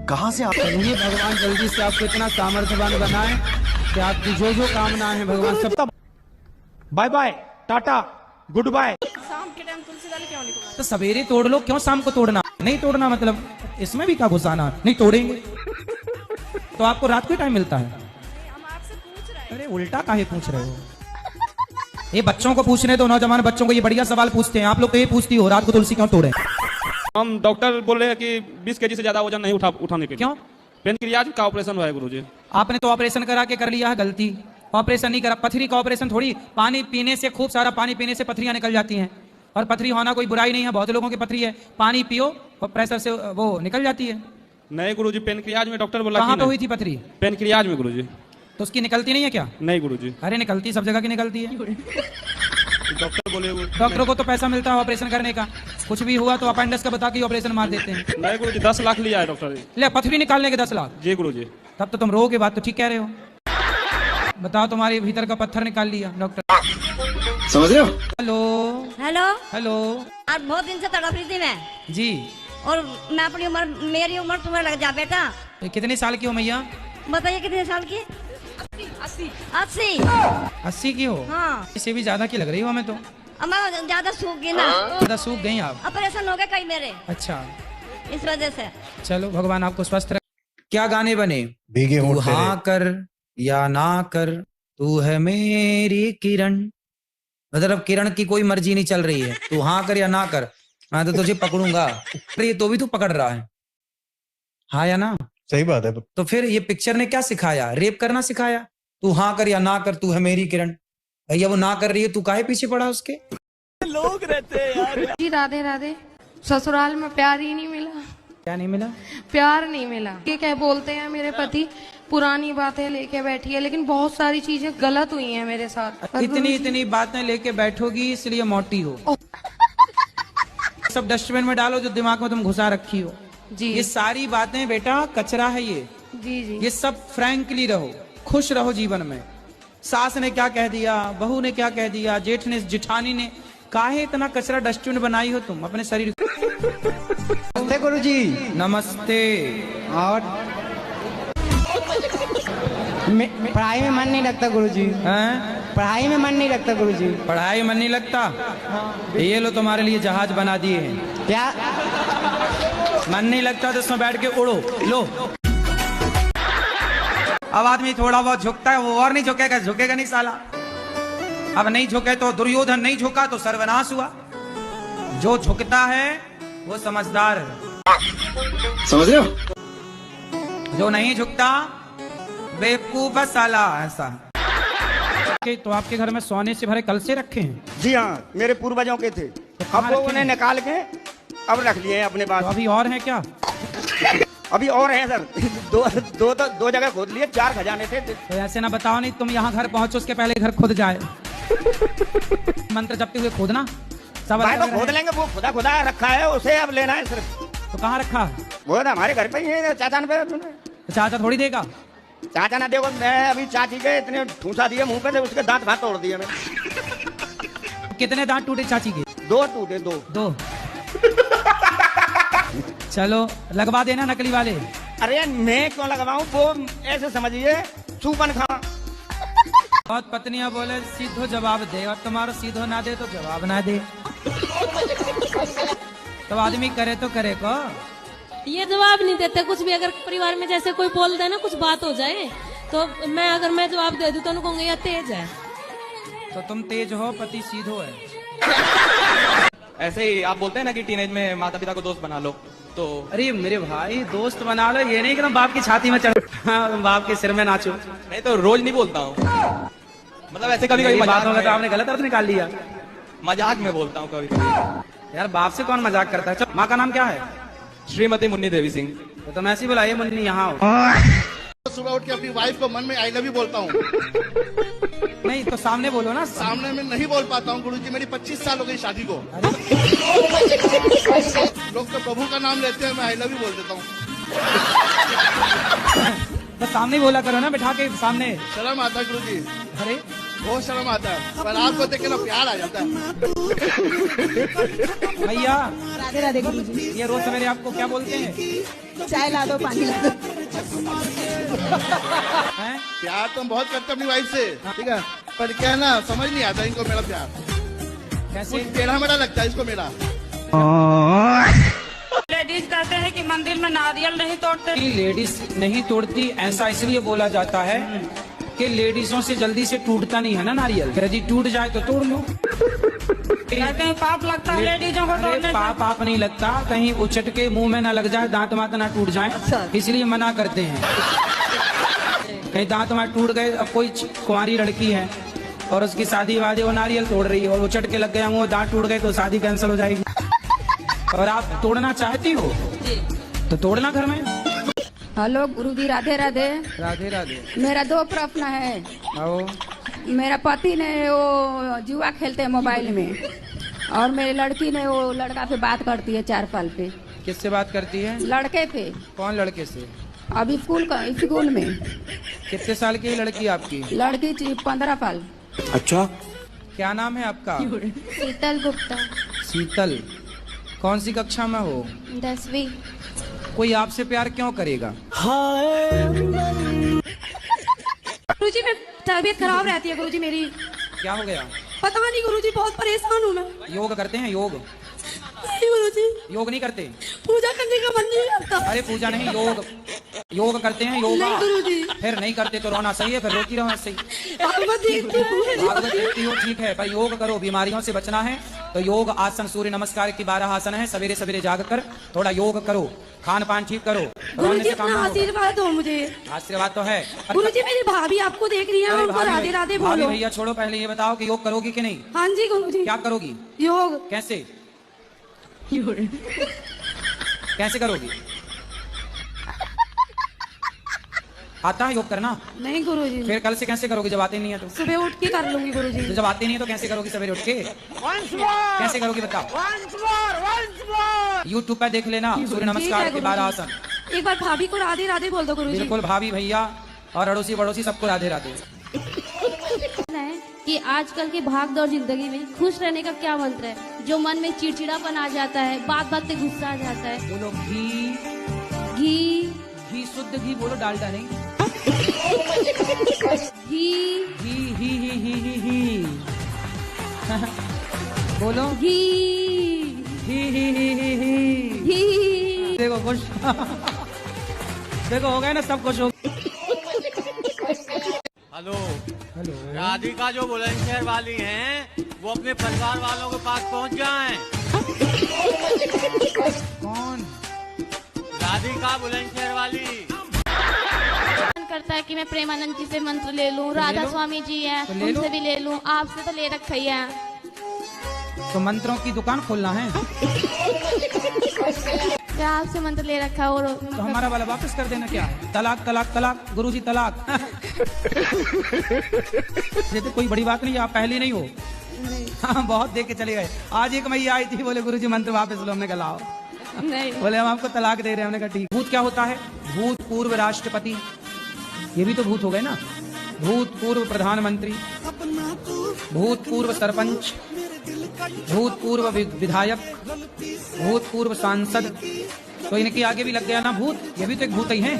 Speaker 16: कहाँ से आप?
Speaker 2: भगवान जल्दी से आपको इतना सामर्थ्यवान बनाए कि आपकी जो जो कामना है भगवान सब।
Speaker 6: Bye bye, tata, good bye.
Speaker 8: शाम के टाइम तुलसी दाल क्यों नहीं?
Speaker 2: तो सवेरे तोड़ लो, क्यों शाम को तोड़ना? नहीं तोड़ना मतलब इसमें भी क्या घुसाना? नहीं तोड़ेंगे तो आपको रात को टाइम मिलता है। अरे उल्टा काहे पूछ रहे हो? ये बच्चों को पूछने दो, नौजवान बच्चों को ये बढ़िया सवाल पूछते हैं। आप लोग तो ये पूछती हो रात को तुलसी क्यों तोड़े?
Speaker 27: हम डॉक्टर बोल रहे हैं कि 20 केजी से ज्यादा वजन नहीं उठाने के।
Speaker 2: क्यों?
Speaker 27: पेनक्रियाज का ऑपरेशन हुआ है गुरुजी।
Speaker 2: आपने तो ऑपरेशन करा के कर लिया है गलती। ऑपरेशन नहीं करा, पथरी का ऑपरेशन थोड़ी। पानी पीने से, खूब सारा पानी पीने से पथरियां निकल जाती हैं। और पथरी होना कोई बुराई नहीं है, बहुत लोगों की पथरी है। पानी पियो और प्रेशर से वो निकल जाती है।
Speaker 27: नहीं गुरुजी, पेनक्रियाज में डॉक्टर बोला।
Speaker 2: कहाँ पे हुई थी पथरी?
Speaker 27: पेनक्रियाज में गुरुजी।
Speaker 2: तो उसकी निकलती नहीं है क्या?
Speaker 27: नहीं गुरुजी।
Speaker 2: अरे निकलती, सब जगह की निकलती है।
Speaker 27: डॉक्टर बोले।
Speaker 2: डॉक्टरों को तो पैसा मिलता है ऑपरेशन करने का। कुछ भी हुआ तो अपेंडिक्स का बता के ऑपरेशन मार देते हैं।
Speaker 27: नहीं गुरुजी, 10 लाख लिया है डॉक्टर।
Speaker 2: ले पथरी निकालने के 10 लाख?
Speaker 27: जी गुरुजी।
Speaker 2: तब तो तुम रोगे, बात तो ठीक कह रहे हो। बताओ, तुम्हारे भीतर का पत्थर निकाल लिया डॉक्टर।
Speaker 16: समझ रहे हो?
Speaker 2: Hello
Speaker 12: hello
Speaker 2: hello.
Speaker 12: आज बहुत दिन से तड़प रही थी मैं।
Speaker 2: जी।
Speaker 12: और मैं अपनी उम्र, मेरी उम्र तुम्हें लग जा बेटा।
Speaker 2: कितने साल की हो मैया?
Speaker 12: बताइए कितने साल की? 80
Speaker 2: 80 की हो?
Speaker 12: हाँ।
Speaker 2: इससे भी ज्यादा की लग रही हो हमें तो।
Speaker 12: अब मैं ज्यादा सूख गई ना।
Speaker 2: ज्यादा सूख गई आप?
Speaker 12: ऑपरेशन हो गए कई मेरे।
Speaker 2: अच्छा,
Speaker 12: इस वजह से।
Speaker 2: चलो भगवान आपको स्वस्थ रखे। क्या गाने बने?
Speaker 16: भीगे
Speaker 2: तू
Speaker 16: होंठ तेरे।
Speaker 2: हाँ कर या ना कर, तू है मेरी किरण। मतलब किरण की कोई मर्जी नहीं चल रही है। तू हाँ कर या ना कर, मैं तो तुझे पकड़ूंगा। अरे तो भी तू पकड़ रहा है, हाँ या ना?
Speaker 16: सही बात है।
Speaker 2: तो फिर ये पिक्चर ने क्या सिखाया? रेप करना सिखाया। तू हाँ कर या ना कर, तू है मेरी किरण। भैया वो ना कर रही है, तू काहे पीछे पड़ा उसके?
Speaker 26: लोग रहते हैं यार। जी राधे राधे। ससुराल में प्यार ही नहीं मिला।
Speaker 2: क्या नहीं मिला?
Speaker 26: प्यार नहीं मिला। ये क्या बोलते हैं मेरे पति, पुरानी बातें लेके बैठी है, लेकिन बहुत सारी चीजें गलत हुई हैं मेरे साथ।
Speaker 2: इतनी बातें लेके बैठोगी इसलिए मोटी हो। सब डस्टबिन में डालो जो दिमाग में तुम घुसा रखी हो।
Speaker 26: जी।
Speaker 2: ये सारी बातें बेटा कचरा है ये।
Speaker 26: जी जी।
Speaker 2: ये सब फ्रैंकली रहो, खुश रहो जीवन में। सास ने क्या कह दिया, बहू ने क्या कह दिया, जेठ ने, जिठानी ने, काहे इतना कचरा डस्टबिन बनाई हो तुम अपने शरीर?
Speaker 16: नमस्ते गुरुजी।
Speaker 2: नमस्ते।
Speaker 16: और पढ़ाई में मन नहीं लगता गुरुजी। पढ़ाई में मन नहीं लगता गुरुजी।
Speaker 2: पढ़ाई मन नहीं लगता? ये लो तुम्हारे लिए जहाज बना दिए हैं।
Speaker 16: क्या
Speaker 2: मन नहीं लगता तो इसमें बैठ के उड़ो। लो। अब आदमी थोड़ा बहुत झुकता है, वो और नहीं झुकेगा, झुकेगा नहीं साला। अब नहीं झुके तो दुर्योधन नहीं झुका तो सर्वनाश हुआ। जो झुकता है वो समझदार है।
Speaker 16: समझ रहे हो?
Speaker 2: जो नहीं झुकता बेवकूफ है साला। ऐसा तो आपके घर में सोने से भरे कलशे रखे हैं?
Speaker 21: जी हाँ, मेरे पूर्वजों के थे। अब वो उन्हें निकाल के अब रख लिए अपने पास।
Speaker 2: तो अभी और है क्या?
Speaker 21: अभी और है सर। दो जगह खोद लिए, 4 खजाने थे।
Speaker 2: तो ऐसे ना बताओ, नहीं तुम यहाँ घर पहुंचो उसके पहले घर खुद जाए। मंत्र जपते हुए खोदना सब।
Speaker 21: भाई तो खोद लेंगे, वो खुदा रखा है, उसे अब लेना है सिर्फ।
Speaker 2: तो कहाँ रखा?
Speaker 21: वो हमारे घर पे ही है, चाचा ने।
Speaker 2: चाचा थोड़ी देगा।
Speaker 21: चाचा ना देखो, मैं अभी चाची के इतने ठूसा दिए मुंह पे थे, उसके दांत भात तोड़ दिए मैंने।
Speaker 2: कितने दांत टूटे चाची के?
Speaker 21: 2 टूटे, 2।
Speaker 2: चलो लगवा देना नकली वाले।
Speaker 21: अरे मैं क्यों लगवाऊं, वो ऐसे समझिए सूपन खा।
Speaker 2: बहुत पत्नियां बोले सीधो जवाब दे, और तुम्हारा सीधो ना दे तो जवाब ना दे। तो आदमी करे तो करे को,
Speaker 18: ये जवाब नहीं देते कुछ भी। अगर परिवार में जैसे कोई बोल दे ना, कुछ बात हो जाए, तो अगर मैं जवाब दे दूं तो उनको कहूंगे ये तेज है।
Speaker 2: तो तुम तेज हो, पति सीधो है।
Speaker 27: ऐसे ही आप बोलते हैं ना कि टीनेज में माता पिता को दोस्त बना लो, तो
Speaker 2: अरे मेरे भाई दोस्त बना लो, ये नहीं कि तुम बाप की छाती में चढ़, हाँ, बाप के सिर में नाचो।
Speaker 27: नहीं तो रोज नहीं बोलता हूँ, मतलब ऐसे कभी कभी
Speaker 2: बात होगा तो आपने गलत अर्थ निकाल लिया।
Speaker 27: मजाक में बोलता हूँ कभी कभी।
Speaker 2: यार बाप से कौन मजाक करता है। माँ का नाम क्या है?
Speaker 27: श्रीमती मुन्नी देवी सिंह।
Speaker 2: तो तुम ऐसी बुलाइए मुन्नी, यहाँ हो।
Speaker 1: सुबह उठ के अपनी वाइफ को मन में आई लव यू बोलता हूँ।
Speaker 2: नहीं तो सामने बोलो ना।
Speaker 1: सामने में नहीं बोल पाता हूँ गुरुजी, मेरी 25 साल हो गई शादी को। लोग तो प्रभु का नाम लेते हैं, मैं आई लव यू बोल देता हूँ।
Speaker 2: तो सामने बोला करो ना, बिठा के सामने।
Speaker 1: शर्म आता है गुरुजी।
Speaker 2: अरे
Speaker 1: बहुत शर्म आता है, पर आपको देख के ना प्यार आ जाता है।
Speaker 2: भैया
Speaker 8: राधे राधे गुरुजी।
Speaker 2: ये रोज सवेरे आपको क्या बोलते हैं?
Speaker 8: चाय ला दो, पानी ला दो।
Speaker 1: प्यार तो हम बहुत करते हैं अपनी वाइफ से, ठीक है, पर क्या है ना, समझ नहीं आता इनको मेरा प्यार।
Speaker 2: कैसे?
Speaker 1: टेढ़ा मेढ़ा लगता है इसको मेरा।
Speaker 19: लेडीज कहते हैं कि मंदिर में नारियल नहीं तोड़ते।
Speaker 2: लेडीज नहीं तोड़ती, ऐसा इसलिए बोला जाता है कि लेडीजों से जल्दी से टूटता नहीं है ना नारियल। यदि टूट जाए तो तोड़ लो।
Speaker 19: कहते हैं पाप लगता है लेडीजों को तोड़ने से।
Speaker 2: पाप नहीं लगता, कहीं उचट के मुंह में ना लग जाए, दांत वात ना टूट जाए, इसलिए मना करते हैं। कहीं दांत वात टूट गए, अब कोई कुंवारी लड़की है और उसकी शादी वादी, वो नारियल तोड़ रही है और उचट के लग गया मुंह, दांत टूट गए तो शादी कैंसिल हो जाएगी। और आप तोड़ना चाहती हो तो तोड़ना घर में।
Speaker 10: हेलो गुरुजी, राधे राधे।
Speaker 2: राधे राधे।
Speaker 10: मेरा 2 प्रश्न है।
Speaker 2: आओ।
Speaker 10: मेरा पति ने वो जुआ खेलते हैं मोबाइल में, और मेरी लड़की ने वो लड़का पे बात करती है 4 साल पे।
Speaker 2: किससे बात करती है?
Speaker 10: लड़के पे।
Speaker 2: कौन लड़के से?
Speaker 10: अभी स्कूल में।
Speaker 2: कितने साल की लड़की आपकी?
Speaker 10: लड़की 15 साल।
Speaker 2: अच्छा, क्या नाम है आपका?
Speaker 15: शीतल गुप्ता।
Speaker 2: शीतल, कौन सी कक्षा में हो?
Speaker 15: 10वीं।
Speaker 2: कोई आपसे प्यार क्यों करेगा?
Speaker 18: गुरुजी मैं तबीयत खराब रहती है गुरुजी मेरी।
Speaker 2: क्या हो गया?
Speaker 18: पता नहीं गुरुजी, बहुत परेशान हूँ मैं।
Speaker 2: योग करते हैं? योग
Speaker 18: नहीं गुरुजी।
Speaker 2: योग नहीं करते?
Speaker 18: पूजा करने का मन नहीं करता।
Speaker 2: अरे पूजा नहीं, योग करते हैं। योग
Speaker 18: नहीं गुरुजी।
Speaker 2: फिर नहीं करते तो रोना सही है, फिर रोती रहो ऐसे ही।
Speaker 18: भागवत देखती हूँ,
Speaker 2: ठीक है, पर योग करो, बीमारियों से बचना है तो योग, आसन, सूर्य नमस्कार की 12 आसन है, सवेरे सवेरे जाग कर थोड़ा योग करो, खान पान ठीक करो।
Speaker 18: गुरुजी अपना आशीर्वाद दो मुझे।
Speaker 2: आशीर्वाद तो है
Speaker 18: गुरुजी, मेरी भाभी आपको देख रही है, उनको राधे राधे बोलो।
Speaker 2: भैया छोड़ो, पहले ये बताओ कि योग करोगी कि नहीं?
Speaker 18: हाँ जी गुरुजी।
Speaker 2: क्या करोगी?
Speaker 18: योग।
Speaker 2: कैसे? कैसे करोगी? आता है योग करना?
Speaker 18: नहीं गुरुजी।
Speaker 2: फिर कल से कैसे करोगी जब आते नहीं है तो?
Speaker 18: सुबह उठ के कर लूंगी गुरुजी।
Speaker 2: तो जब आते नहीं है तो कैसे करोगी सवेरे उठ के? कैसे करोगी बताओ? यूट्यूब पे देख लेना, सूर्य नमस्कार के 12 आसन।
Speaker 18: एक बार भाभी को राधे राधे बोल दो गुरुजी।
Speaker 2: बिल्कुल, भाभी भैया और अड़ोसी पड़ोसी सबको राधे राधे।
Speaker 18: कि आजकल की भागदौड़ जिंदगी में खुश रहने का क्या मंत्र है? जो मन में चिड़चिड़ापन आ जाता है, बात बात पे गुस्सा आ जाता है।
Speaker 2: बोलो घी। घी शुद्ध घी बोलो, डालडा नहीं।
Speaker 18: घी
Speaker 2: बोलो
Speaker 18: घी।
Speaker 2: देखो खुश। देखो हो गए ना, सब खुश हो।
Speaker 14: हेलो, राधिका जो बुलंदशहर वाली हैं, वो अपने परिवार वालों के पास पहुंच जाएं।
Speaker 2: कौन?
Speaker 14: राधिका बुलंदशहर वाली।
Speaker 15: करता है कि मैं प्रेमानंद जी से मंत्र ले लूं, राधा स्वामी जी हैं, उनसे भी ले लूं, आपसे तो ले रखा ही है।
Speaker 2: तो मंत्रों की दुकान खोलना है?
Speaker 15: क्या आपसे मंत्र ले रखा है? और
Speaker 2: तो हमारा वाला वापस कर देना। क्या है? तलाक तलाक तलाक गुरुजी, तलाक। ये तो कोई बड़ी बात नहीं है, आप पहली नहीं हो। हाँ, बहुत देख के चले गए। आज एक मैया आई थी, बोले गुरुजी मंत्र वापस लो। हमने कहा लाओ।
Speaker 15: नहीं,
Speaker 2: बोले हम आपको तलाक दे रहे हैं। हमने कहा ठीक। भूत क्या होता है? भूत पूर्व राष्ट्रपति, ये भी तो भूत हो गए ना। भूतपूर्व प्रधानमंत्री, भूतपूर्व सरपंच, भूतपूर्व विधायक, भूतपूर्व सांसद, तो इनके आगे भी लग गया ना भूत। ये भी तो एक भूत ही है।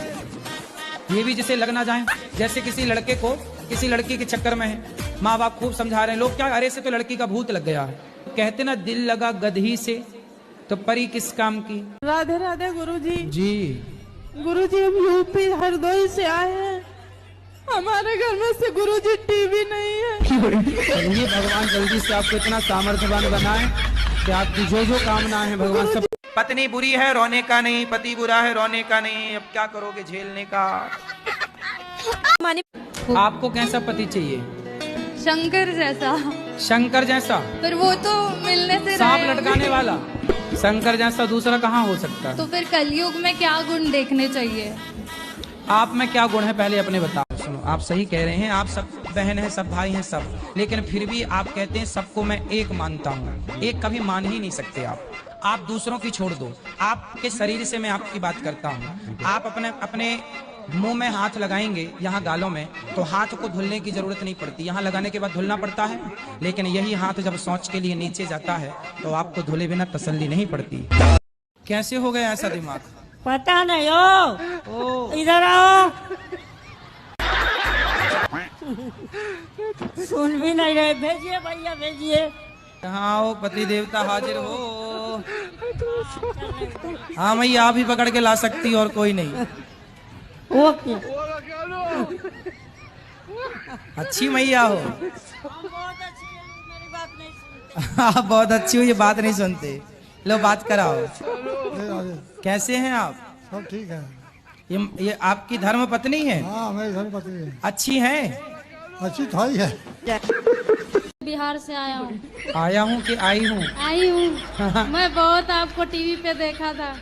Speaker 2: ये भी जिसे लगना जाए, जैसे किसी लड़के को किसी लड़की के चक्कर में है, माँ बाप खूब समझा रहे हैं, लोग क्या, अरे से तो लड़की का भूत लग गया है। कहते ना दिल लगा गधी से तो परी किस काम की।
Speaker 8: राधे राधे गुरुजी।
Speaker 2: जी
Speaker 8: गुरुजी, हम यूपी हरदोई से आए हैं। हमारे घर में से गुरुजी टीवी नहीं है।
Speaker 2: चलिए भगवान जल्दी से आपको इतना सामर्थ्यवान बनाए कि आपकी जो जो कामना है भगवान सब। पत्नी बुरी है रोने का नहीं, पति बुरा है रोने का नहीं, अब क्या करोगे झेलने का। आपको कैसा पति चाहिए?
Speaker 15: शंकर जैसा।
Speaker 2: शंकर जैसा?
Speaker 15: फिर वो तो मिलने से
Speaker 2: सांप लटकाने वाला। शंकर जैसा दूसरा कहाँ हो सकता है?
Speaker 15: तो फिर कलयुग में क्या गुण देखने चाहिए?
Speaker 2: आप में क्या गुण है पहले अपने बताओ। सुनो, आप सही कह रहे हैं, आप सब बहन हैं, सब भाई हैं, सब, लेकिन फिर भी आप कहते हैं सबको मैं एक मानता हूँ। एक कभी मान ही नहीं सकते आप दूसरों की छोड़ दो। आपके शरीर से मैं आपकी बात करता हूँ। आप अपने मुंह में हाथ लगाएंगे, यहाँ गालों में, तो हाथ को धुलने की जरूरत नहीं पड़ती, यहाँ लगाने के बाद धुलना पड़ता है। लेकिन यही हाथ जब शौच के लिए नीचे जाता है तो आपको धुले बिना तसल्ली नहीं पड़ती। कैसे हो गया ऐसा दिमाग?
Speaker 12: पता नहीं हो। इधर आओ। सुन भी नहीं रहे, भेजिए भैया भेजिए।
Speaker 2: हाँ हो पति देवता हाजिर हो। हाँ मैया आप ही पकड़ के ला सकती और कोई नहीं।
Speaker 12: ओके।
Speaker 2: अच्छी मैया हो। आप बहुत अच्छी हो, ये बात नहीं सुनते। लो बात कराओ। कैसे हैं आप?
Speaker 5: सब ठीक है।
Speaker 2: ये आपकी धर्म पत्नी है?
Speaker 5: हाँ मेरी धर्म पत्नी है।
Speaker 2: अच्छी है?
Speaker 5: अच्छी तो ही है।
Speaker 15: बिहार से आया हूँ।
Speaker 2: आया हूँ कि आई हूँ?
Speaker 15: आई हूँ। मैं बहुत आपको टीवी पे देखा था।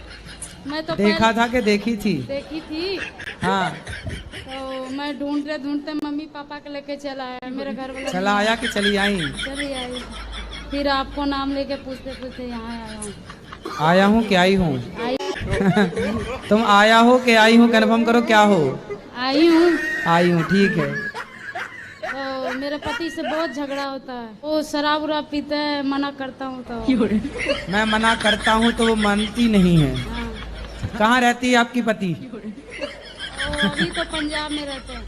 Speaker 15: मैं तो
Speaker 2: देखा था कि देखी थी?
Speaker 15: देखी थी।
Speaker 2: हाँ।
Speaker 15: तो मैं ढूंढते मम्मी पापा के लेके चला आया। मेरे घर वाला
Speaker 2: चला आया कि चली आई?
Speaker 15: चली आई। फिर आपको नाम लेके पूछते यहाँ आया हूँ।
Speaker 2: आया हूँ कि आई हूँ? तुम आया हो कि आई हूँ कन्फर्म करो, क्या हो?
Speaker 15: आई हूँ।
Speaker 2: आई हूँ, ठीक है।
Speaker 15: तो मेरे पति से बहुत झगड़ा होता है, वो शराब उराब पीते हैं, मना करता हूँ तो
Speaker 2: मैं मना करता हूँ तो वो मानती नहीं है।
Speaker 15: हाँ।
Speaker 2: कहाँ रहती है आपकी पति?
Speaker 15: अभी तो पंजाब में रहते हैं।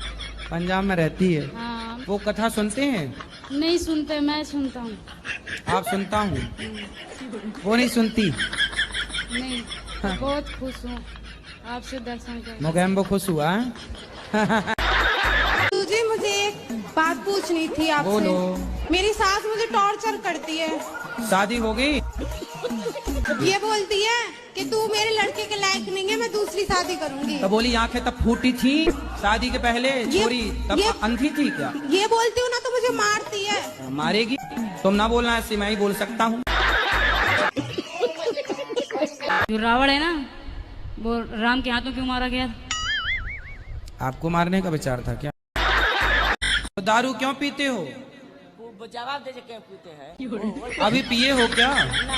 Speaker 2: पंजाब में रहती है?
Speaker 15: हाँ।
Speaker 2: वो कथा सुनते हैं?
Speaker 15: नहीं सुनते, मैं सुनता हूँ।
Speaker 2: आप सुनता हूँ, वो नहीं सुनती?
Speaker 15: नहीं। बहुत खुश हूँ आपसे दर्शन कर।
Speaker 2: मोगैम्बो खुश हुआ है?
Speaker 26: जी मुझे एक बात पूछनी थी आपसे।
Speaker 2: बोलो।
Speaker 26: मेरी सास मुझे टॉर्चर करती है।
Speaker 2: शादी हो गई?
Speaker 26: ये बोलती है कि तू मेरे लड़के के लायक नहीं है, मैं दूसरी शादी करूंगी।
Speaker 2: तो बोली आंखें तब फूटी थी शादी के पहले? छोरी तब अंधी थी क्या?
Speaker 26: ये बोलती हूँ ना तो मुझे मारती है।
Speaker 2: मारेगी? तुम ना बोलना ऐसे, मैं ही बोल सकता हूँ।
Speaker 15: जो रावण है ना, वो राम के हाथों क्यों मारा गया?
Speaker 2: आपको मारने का विचार था क्या? तो दारू क्यों पीते हो?
Speaker 12: जवाब दे क्यों पीते हैं?
Speaker 2: अभी पिए हो क्या?
Speaker 12: ना।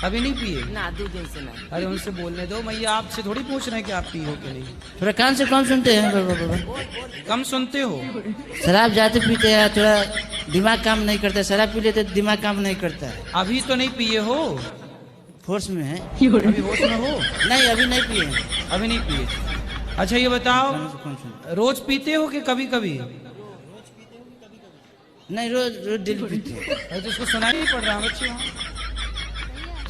Speaker 2: अभी नहीं पिए?
Speaker 12: ना, 2 दिन से नहीं।
Speaker 2: अरे उनसे बोलने दो, मैया आपसे थोड़ी पूछ रहे हैं कि आप पिए हो कि नहीं।
Speaker 9: थोड़ा कान से कम सुनते हैं।
Speaker 2: कम सुनते हो?
Speaker 9: शराब जाते पीते हैं, थोड़ा दिमाग काम नहीं करता। शराब पी लेते दिमाग काम नहीं करता है।
Speaker 2: अभी तो नहीं पिए हो?
Speaker 9: फोर्स में है।
Speaker 2: अभी होश में हो?
Speaker 9: नहीं अभी नहीं पिए।
Speaker 2: अभी नहीं पिए। अच्छा ये बताओ, रोज पीते हो कि कभी कभी?
Speaker 9: नहीं रोज डेली पीते हैं।
Speaker 2: तो इसको सुनाई नहीं पड़ रहा बच्चे?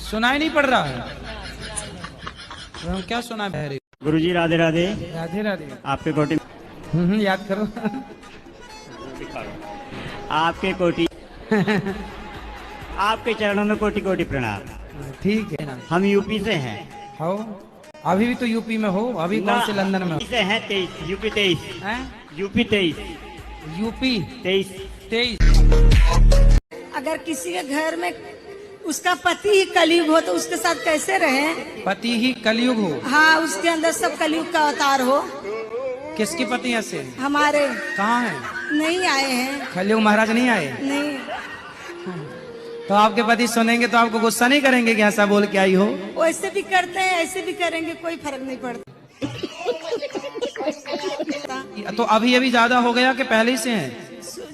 Speaker 2: सुनाई नहीं पड़ रहा है? क्या सुना?
Speaker 6: गुरुजी राधे राधे।
Speaker 2: राधे राधे।
Speaker 6: आपके कोटि
Speaker 2: याद करो।
Speaker 6: आपके कोटि आपके चरणों में कोटि कोटि प्रणाम।
Speaker 2: ठीक है ना।
Speaker 6: हम यूपी से हैं।
Speaker 2: हो? अभी भी तो यूपी में हो? अभी कौन से लंदन में हो?
Speaker 6: से हैं 23 यूपी 23 यूपी 23
Speaker 2: यूपी 23।
Speaker 13: अगर किसी के घर में उसका पति ही कलयुग हो तो उसके साथ कैसे रहे?
Speaker 2: पति ही कलयुग हो?
Speaker 13: हाँ, उसके अंदर सब कलयुग का अवतार हो।
Speaker 2: किसकी पति ऐसे?
Speaker 13: हमारे।
Speaker 2: कहाँ है?
Speaker 13: नहीं आए हैं।
Speaker 2: कलयुग महाराज नहीं आए?
Speaker 13: नहीं।
Speaker 2: तो आपके पति सुनेंगे तो आपको गुस्सा नहीं करेंगे कि ऐसा बोल के आई हो?
Speaker 13: वैसे भी करते हैं, ऐसे भी करेंगे, कोई फर्क नहीं पड़ता।
Speaker 2: तो अभी ज्यादा हो गया कि पहले ही से है?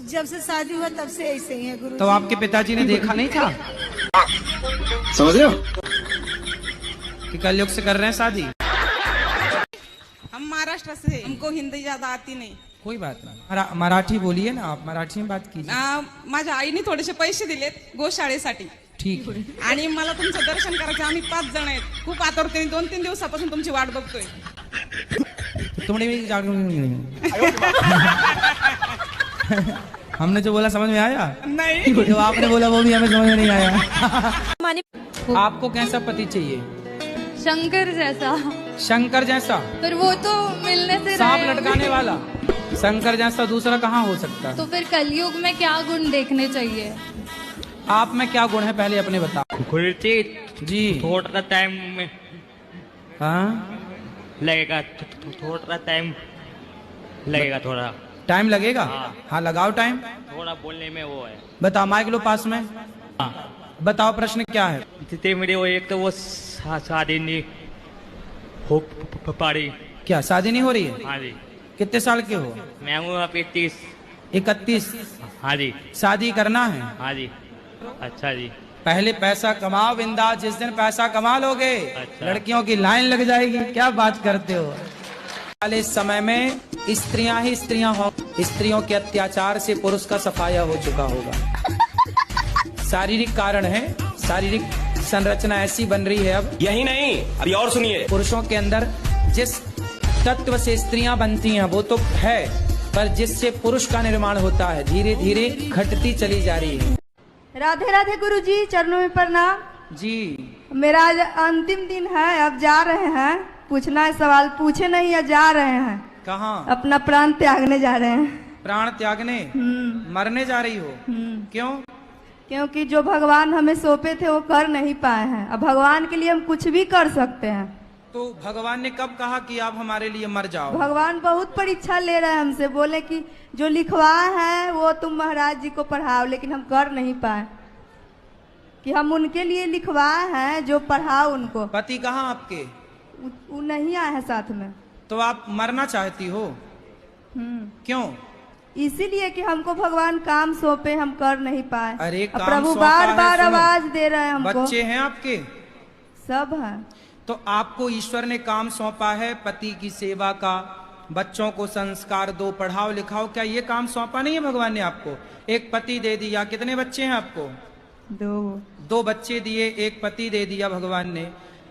Speaker 13: जब से शादी हुआ तब से ऐसे ही है गुरु
Speaker 2: तो आपके पिताजी ने देखा नहीं था?
Speaker 3: समझ रहे हो
Speaker 2: कि कलयुग से कर रहे हैं शादी?
Speaker 8: हम महाराष्ट्र से, हमको हिंदी ज्यादा आती नाही.
Speaker 2: कोई बात नहीं, मराठी बोलिए ना आप, मराठी में बात कीजिए.
Speaker 8: माझ्या आईने थोडेसे पैसे दिलेत गोशाळेसाठी.
Speaker 2: ठीक आहे.
Speaker 8: आणि मला तुमचं दर्शन करायचं. आम्ही 5 जण आहेत. खूप आतुरतेने 2-3 दिवसापासून तुमची वाट बघतोय.
Speaker 2: तुमने भी हमने जो बोला समझ में आया?
Speaker 8: नहीं.
Speaker 2: जो आपने बोला वो भी हमें समझ में नहीं आया. आपको कैसा पति चाहिए?
Speaker 15: शंकर जैसा.
Speaker 2: शंकर जैसा?
Speaker 15: पर वो तो मिलने से
Speaker 2: सांप लटकाने वाला. शंकर जैसा दूसरा कहाँ हो सकता है?
Speaker 15: तो फिर कलयुग में क्या गुण देखने चाहिए?
Speaker 2: आप में क्या गुण है पहले अपने बताओ. जी.
Speaker 6: थोड़ा टाइम में
Speaker 2: हाँ
Speaker 6: लगेगा. थोड़ा टाइम लगेगा. थोड़ा
Speaker 2: टाइम लगेगा. हाँ लगाओ टाइम.
Speaker 6: थोड़ा बोलने में वो है.
Speaker 2: बताओ, माइक लो पास में. बताओ प्रश्न क्या है?
Speaker 6: जितने मेरे वो एक तो वो शादी नहीं हो पारी.
Speaker 2: क्या शादी नहीं हो रही है?
Speaker 6: हाँ जी.
Speaker 2: कितने साल के हो?
Speaker 6: मैं हूँ आप
Speaker 2: 31.
Speaker 6: हाँ जी.
Speaker 2: शादी करना है?
Speaker 6: हाँ जी. अच्छा जी.
Speaker 2: पहले पैसा कमाओ बिंदास. जिस दिन पैसा कमा लोगे लड़कियों की लाइन लग जाएगी. क्या बात करते हो? वाले समय में स्त्रियां ही स्त्रियां हो. स्त्रियों के अत्याचार से पुरुष का सफाया हो चुका होगा. शारीरिक कारण है. शारीरिक संरचना ऐसी बन रही है अब.
Speaker 3: यही नहीं, अभी और सुनिए.
Speaker 2: पुरुषों के अंदर जिस तत्व से स्त्रियां बनती हैं वो तो है, पर जिससे पुरुष का निर्माण होता है धीरे धीरे घटती चली जा रही है.
Speaker 7: राधे राधे गुरुजी, चरणों में प्रणाम.
Speaker 2: जी.
Speaker 7: मेरा आज अंतिम दिन है, अब जा रहे हैं. पूछना है सवाल, पूछे नहीं या जा रहे हैं?
Speaker 2: कहाँ?
Speaker 7: अपना प्राण त्यागने जा रहे हैं.
Speaker 2: प्राण त्यागने? मरने जा रही हो? क्यों?
Speaker 7: क्योंकि जो भगवान हमें सौंपे थे वो कर नहीं पाए हैं. अब भगवान के लिए हम कुछ भी कर सकते हैं.
Speaker 2: तो भगवान ने कब कहा कि आप हमारे लिए मर जाओ?
Speaker 7: भगवान बहुत परीक्षा ले रहे हैं हमसे. बोले कि जो लिखवाए हैं वो तुम महाराज जी को पढ़ाओ, लेकिन हम कर नहीं पाए. कि हम उनके लिए लिखवाए हैं, जो पढ़ाओ उनको.
Speaker 2: पति कहाँ आपके?
Speaker 7: वो नहीं आए हैं साथ में.
Speaker 2: तो आप मरना चाहती हो? क्यों?
Speaker 7: इसीलिए कि हमको भगवान काम सौंपे, हम कर नहीं पाए.
Speaker 2: अरे काम
Speaker 7: प्रभु
Speaker 2: सौंपा
Speaker 7: बार
Speaker 2: है,
Speaker 7: बार
Speaker 2: सुनो।
Speaker 7: आवाज दे रहे हैं हमको.
Speaker 2: बच्चे हैं आपके?
Speaker 7: सब हैं.
Speaker 2: तो आपको ईश्वर ने काम सौंपा है पति की सेवा का. बच्चों को संस्कार दो, पढ़ाओ लिखाओ. क्या ये काम सौंपा नहीं है भगवान ने आपको? एक पति दे दिया. कितने बच्चे हैं आपको?
Speaker 7: 2
Speaker 2: बच्चे दिए, एक पति दे दिया भगवान ने.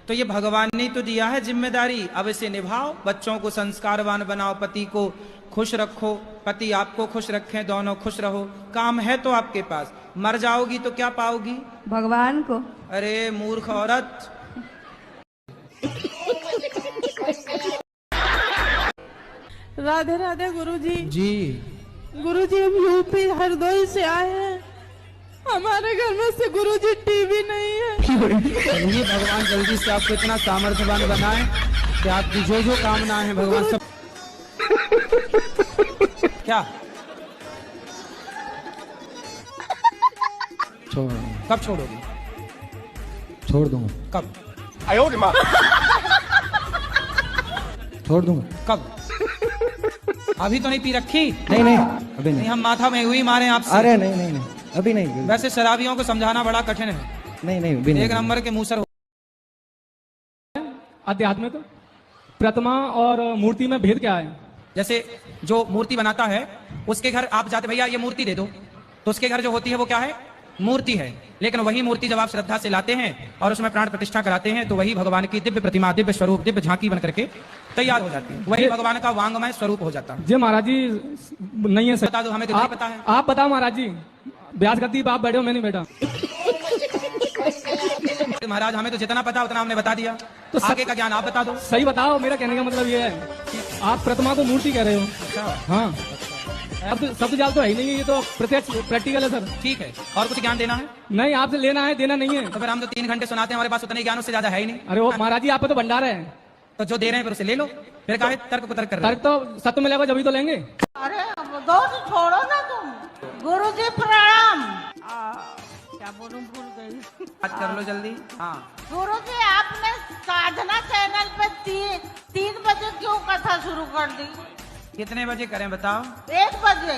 Speaker 2: तो ये भगवान ने तो दिया है जिम्मेदारी, अब इसे निभाओ. बच्चों को संस्कारवान बनाओ, पति को खुश रखो, पति आपको खुश रखें, दोनों खुश रहो. काम है तो आपके पास. मर जाओगी तो क्या पाओगी?
Speaker 7: भगवान को.
Speaker 2: अरे मूर्ख औरत.
Speaker 8: राधे राधे गुरुजी.
Speaker 2: जी.
Speaker 8: गुरुजी हम यूपी हरदोई से आए हैं. हमारे घर में से गुरुजी टीवी नहीं है.
Speaker 2: चलिए भगवान जल्दी से आपको इतना सामर्थ्यवान बनाए कि आपकी जो जो कामना है भगवान सब. क्या
Speaker 5: छोड़.
Speaker 2: कब छोड़ोगे?
Speaker 5: छोड़ दूंगा.
Speaker 2: कब?
Speaker 5: छोड़ दूंगा.
Speaker 2: कब? अभी तो नहीं पी रखी?
Speaker 5: नहीं अभी नहीं.
Speaker 2: हम माथा में हुई मारे आपसे.
Speaker 5: अरे नहीं अभी नहीं.
Speaker 2: वैसे शराबियों को समझाना बड़ा कठिन है.
Speaker 5: नहीं अभी नहीं.
Speaker 2: एक नंबर के मूसर.
Speaker 11: अध्यात्म तो प्रतिमा और मूर्ति में भेद क्या है?
Speaker 2: जैसे जो मूर्ति बनाता है उसके घर आप जाते, भैया ये मूर्ति दे दो, तो उसके घर जो होती है वो क्या है? मूर्ति है. लेकिन वही मूर्ति जब आप श्रद्धा से लाते हैं और उसमें प्राण प्रतिष्ठा कराते हैं तो वही भगवान की दिव्य प्रतिमा, दिव्य स्वरूप, दिव्य झांकी बन करके तैयार हो जाती है. वही भगवान का वांगमय स्वरूप हो जाता है.
Speaker 11: जी महाराज जी नहीं है.
Speaker 2: बता दो, हमें तो नहीं पता है.
Speaker 11: आप बताओ महाराज जी. ब्याज गद्दी पे आप बैठे हो, मैं नहीं बैठा.
Speaker 2: महाराज हमें तो जितना पता उतना हमने बता दिया. तो आगे का ज्ञान आप बता दो.
Speaker 11: सही बताओ. मेरा कहने का मतलब ये है आप प्रतिमा को मूर्ति कह रहे हो. हाँ अब शब्द जाल तो है ही नहीं. ये तो प्रत्यक्ष प्रैक्टिकल है सर.
Speaker 2: ठीक है. और कुछ ज्ञान देना है?
Speaker 11: नहीं आपसे लेना है, देना नहीं है.
Speaker 2: तो फिर हम तो 3 घंटे सुनाते हैं, हमारे पास उतने ज्ञान उससे ज्यादा है ही नहीं.
Speaker 11: अरे वो महाराज जी आप तो भंडार है.
Speaker 2: तो जो दे रहे हैं फिर उसे ले लो. फिर कहा तर्क को तर्क कर रहे.
Speaker 11: तर्क तो सत्य मिलेगा जब तो लेंगे.
Speaker 12: अरे दोस्त छोड़ो ना तुम. गुरुजी प्रणाम. क्या बोलूं, भूल गई.
Speaker 2: बात कर लो जल्दी. हाँ
Speaker 12: गुरुजी आपने साधना चैनल पे 3 बजे क्यों कथा शुरू कर दी?
Speaker 2: कितने बजे करें बताओ?
Speaker 4: 1 बजे।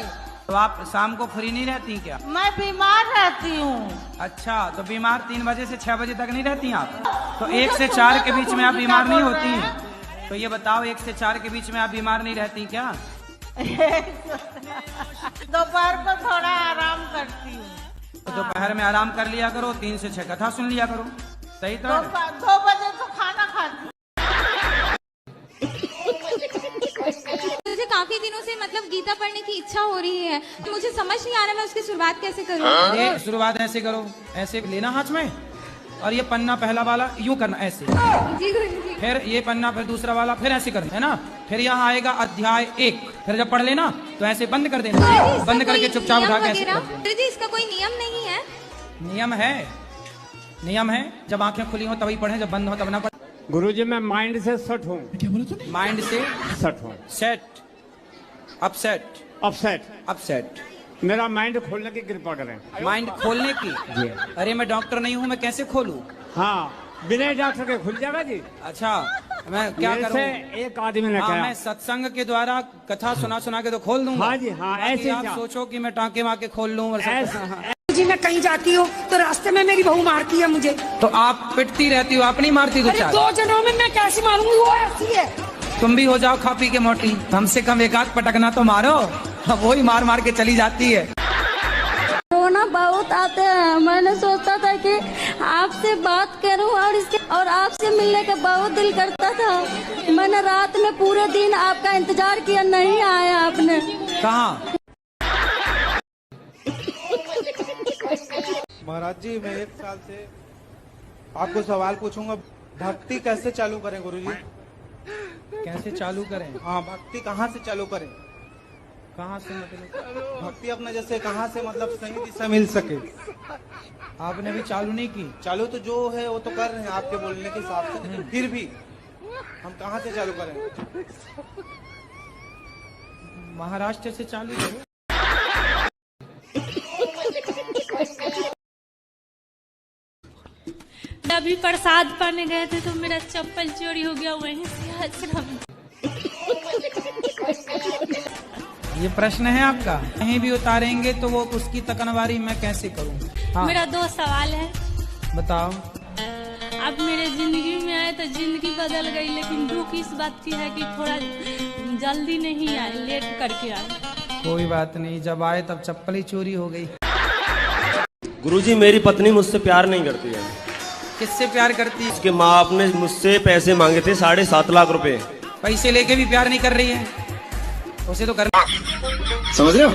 Speaker 2: तो आप शाम को फ्री नहीं रहती क्या?
Speaker 4: मैं बीमार रहती हूँ।
Speaker 2: अच्छा, तो बीमार 3 बजे से 6 बजे तक नहीं रहती आप? तो 1 से 4 के बीच में आप बीमार नहीं होती? तो ये बताओ 1 से 4 के बीच में आप बीमार नहीं रहती क्या?
Speaker 4: दोपहर को थोड़ा आराम करती हूँ।
Speaker 2: तो दोपहर में आराम कर लिया करो, 3 से 6 कथा सुन लिया करो, सही तो?
Speaker 4: 2 बजे तो खाना खाती हूँ।
Speaker 17: मुझे काफी दिनों से मतलब गीता पढ़ने की इच्छा हो रही है, मुझे समझ नहीं आ रहा मैं उसकी शुरुआत कैसे करूँ।
Speaker 2: ये शुरुआत ऐसे करो, ऐसे लेना हाथ में और ये पन्ना पहला वाला यूं करना ऐसे,
Speaker 17: जी।
Speaker 2: फिर ये पन्ना, फिर दूसरा वाला, फिर ऐसे करना है ना। फिर यहाँ आएगा अध्याय 1, फिर जब पढ़ लेना तो ऐसे बंद कर देना, बंद करके चुपचाप उठा के ऐसे कर देना।
Speaker 17: जी इसका कोई नियम नहीं है?
Speaker 2: नियम है, जब आंखें खुली हो तभी पढ़े, जब बंद हो तब ना पढ़े।
Speaker 6: गुरुजी मैं माइंड से सेट हूँ।
Speaker 2: क्या बोला तूने? माइंड से
Speaker 6: सेट हूँ।
Speaker 2: Set, upset.
Speaker 6: मेरा माइंड खोलने की कृपा करें।
Speaker 2: माइंड खोलने की? जी। अरे मैं डॉक्टर नहीं हूँ, मैं कैसे खोलूँ?
Speaker 6: हाँ, बिना डॉक्टर के खुल जाएगा जी।
Speaker 2: अच्छा, मैं क्या करूँ?
Speaker 6: एक आदमी ने कहा
Speaker 2: मैं सत्संग के द्वारा कथा सुना के तो खोल दूंगा।
Speaker 6: हाँ जी, हाँ, ऐसे
Speaker 2: आप सोचो कि मैं टाँके वाके खोल लूँ।
Speaker 13: जी मैं कहीं जाती हूँ तो रास्ते में मेरी बहू मारती है मुझे।
Speaker 2: तो आप पिटती रहती हो, आप नहीं मारती?
Speaker 13: 2 जनों में मैं कैसे मारूंगी, वो ऐसी है।
Speaker 2: तुम भी हो जाओ खा पी के मोटी, कम से कम 1 आध पटकना तो मारो, वो ही मार के चली जाती है।
Speaker 17: रोना बहुत आते हैं, मैंने सोचा था कि आपसे बात करूं और आपसे मिलने का बहुत दिल करता था। मैंने रात में पूरे दिन आपका इंतजार किया, नहीं आया आपने।
Speaker 2: कहाँ?
Speaker 1: महाराज जी मैं 1 साल से आपको सवाल पूछूंगा, भक्ति कैसे चालू करें गुरुजी?
Speaker 2: कैसे चालू करें?
Speaker 1: हाँ, भक्ति कहाँ से चालू करें?
Speaker 2: कहाँ से मतलब?
Speaker 1: भक्ति अपना जैसे कहाँ से मतलब सही दिशा मिल सके।
Speaker 2: आपने अभी चालू नहीं की?
Speaker 1: चालू तो जो है वो तो कर रहे हैं आपके बोलने के हिसाब से, फिर भी हम कहाँ से चालू करें?
Speaker 2: महाराष्ट्र से चालू करो।
Speaker 18: अभी प्रसाद पाने गए थे तो मेरा चप्पल चोरी हो गया, वहीं से आश्रम।
Speaker 2: ये प्रश्न है आपका? कहीं भी उतारेंगे तो वो उसकी तकनवारी मैं कैसे करूं? हाँ।
Speaker 18: मेरा 2 सवाल है।
Speaker 2: बताओ।
Speaker 18: आप मेरे जिंदगी में आए तो जिंदगी बदल गई, लेकिन दुख इस बात की है कि थोड़ा जल्दी नहीं आए, लेट करके आए।
Speaker 2: कोई बात नहीं, जब आए तब चप्पल ही चोरी हो गई।
Speaker 3: गुरुजी मेरी पत्नी मुझसे प्यार नहीं करती है।
Speaker 2: किससे प्यार करती है?
Speaker 3: उसके माँ बाप ने मुझसे पैसे मांगे थे 7.5 लाख रुपए।
Speaker 2: पैसे लेके भी प्यार नहीं कर रही है, उसे तो करना।
Speaker 3: समझ रहे हो?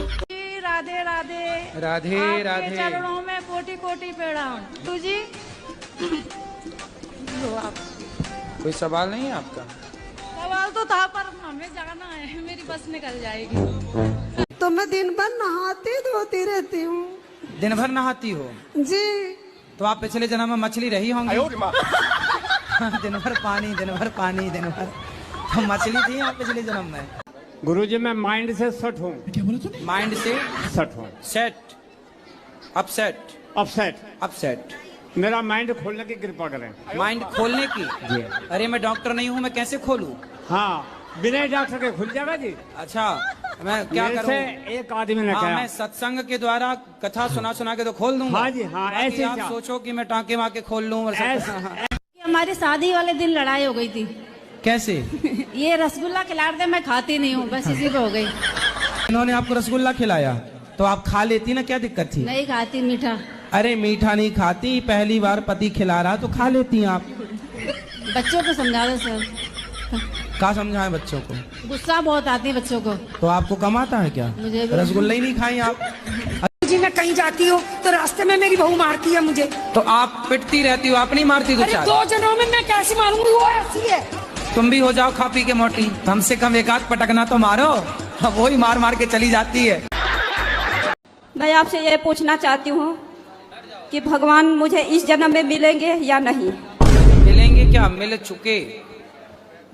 Speaker 4: राधे राधे।
Speaker 2: राधे राधे।
Speaker 4: चरणों में कोटि प्रणाम। तुझी
Speaker 2: कोई सवाल नहीं है आपका?
Speaker 4: सवाल तो था पर हमें जाना है, मेरी बस निकल जाएगी।
Speaker 13: तो मैं दिन भर नहाती धोती रहती हूँ।
Speaker 2: दिन भर नहाती हो?
Speaker 13: जी।
Speaker 2: तो आप पिछले जन्म में मछली रही होंगी। दिन भर पानी, दिन भर पानी, दिन भर तो मछली थी आप पिछले जन्म में।
Speaker 6: गुरुजी मैं माइंड से सेट हूँ।
Speaker 2: क्या बोला तूने? माइंड से
Speaker 6: सेट हूँ।
Speaker 2: Set, upset.
Speaker 6: मेरा माइंड खोलने की कृपा करें।
Speaker 2: माइंड खोलने की? जी। अरे मैं डॉक्टर नहीं हूँ, मैं कैसे खोलूँ?
Speaker 6: हाँ, बिना डॉक्टर के खुल जाएगा जी।
Speaker 2: अच्छा, मैं क्या करूँ?
Speaker 6: एक आदमी ने कहा
Speaker 2: मैं सत्संग के द्वारा कथा सुना के तो खोल दूंगा।
Speaker 6: हाँ जी, हाँ, ऐसे
Speaker 2: आप सोचो कि मैं टाँके वाके खोल लूँ।
Speaker 12: हमारी शादी वाले दिन लड़ाई हो गई थी।
Speaker 2: कैसे?
Speaker 12: ये रसगुल्ला खिला दे, मैं खाती नहीं हूँ, बस इसी पे हो गई।
Speaker 2: इन्होंने आपको रसगुल्ला खिलाया तो आप खा लेती ना, क्या दिक्कत थी?
Speaker 12: नहीं खाती मीठा।
Speaker 2: अरे मीठा नहीं खाती, पहली बार पति खिला रहा तो खा लेती आप।
Speaker 12: बच्चों को समझा दो सर।
Speaker 2: क्या समझाएं बच्चों को?
Speaker 12: गुस्सा बहुत आती है बच्चों को।
Speaker 2: तो आपको कम आता है क्या?
Speaker 12: मुझे
Speaker 2: रसगुल्ला ही नहीं खाई आप?
Speaker 13: जी मैं कहीं जाती हूँ तो रास्ते में मेरी बहू मारती है मुझे।
Speaker 2: तो आप पिटती रहती हो, आप नहीं मारती?
Speaker 13: 2 जनों में मैं कैसे मारूंगी, वो ऐसी है।
Speaker 2: तुम भी हो जाओ खा पी के मोटी, कम से कम 1 आध पटकना तो मारो, वो ही मार के चली जाती है।
Speaker 12: मैं आपसे ये पूछना चाहती हूँ कि भगवान मुझे इस जन्म में मिलेंगे या नहीं?
Speaker 2: मिलेंगे क्या? मिल चुके,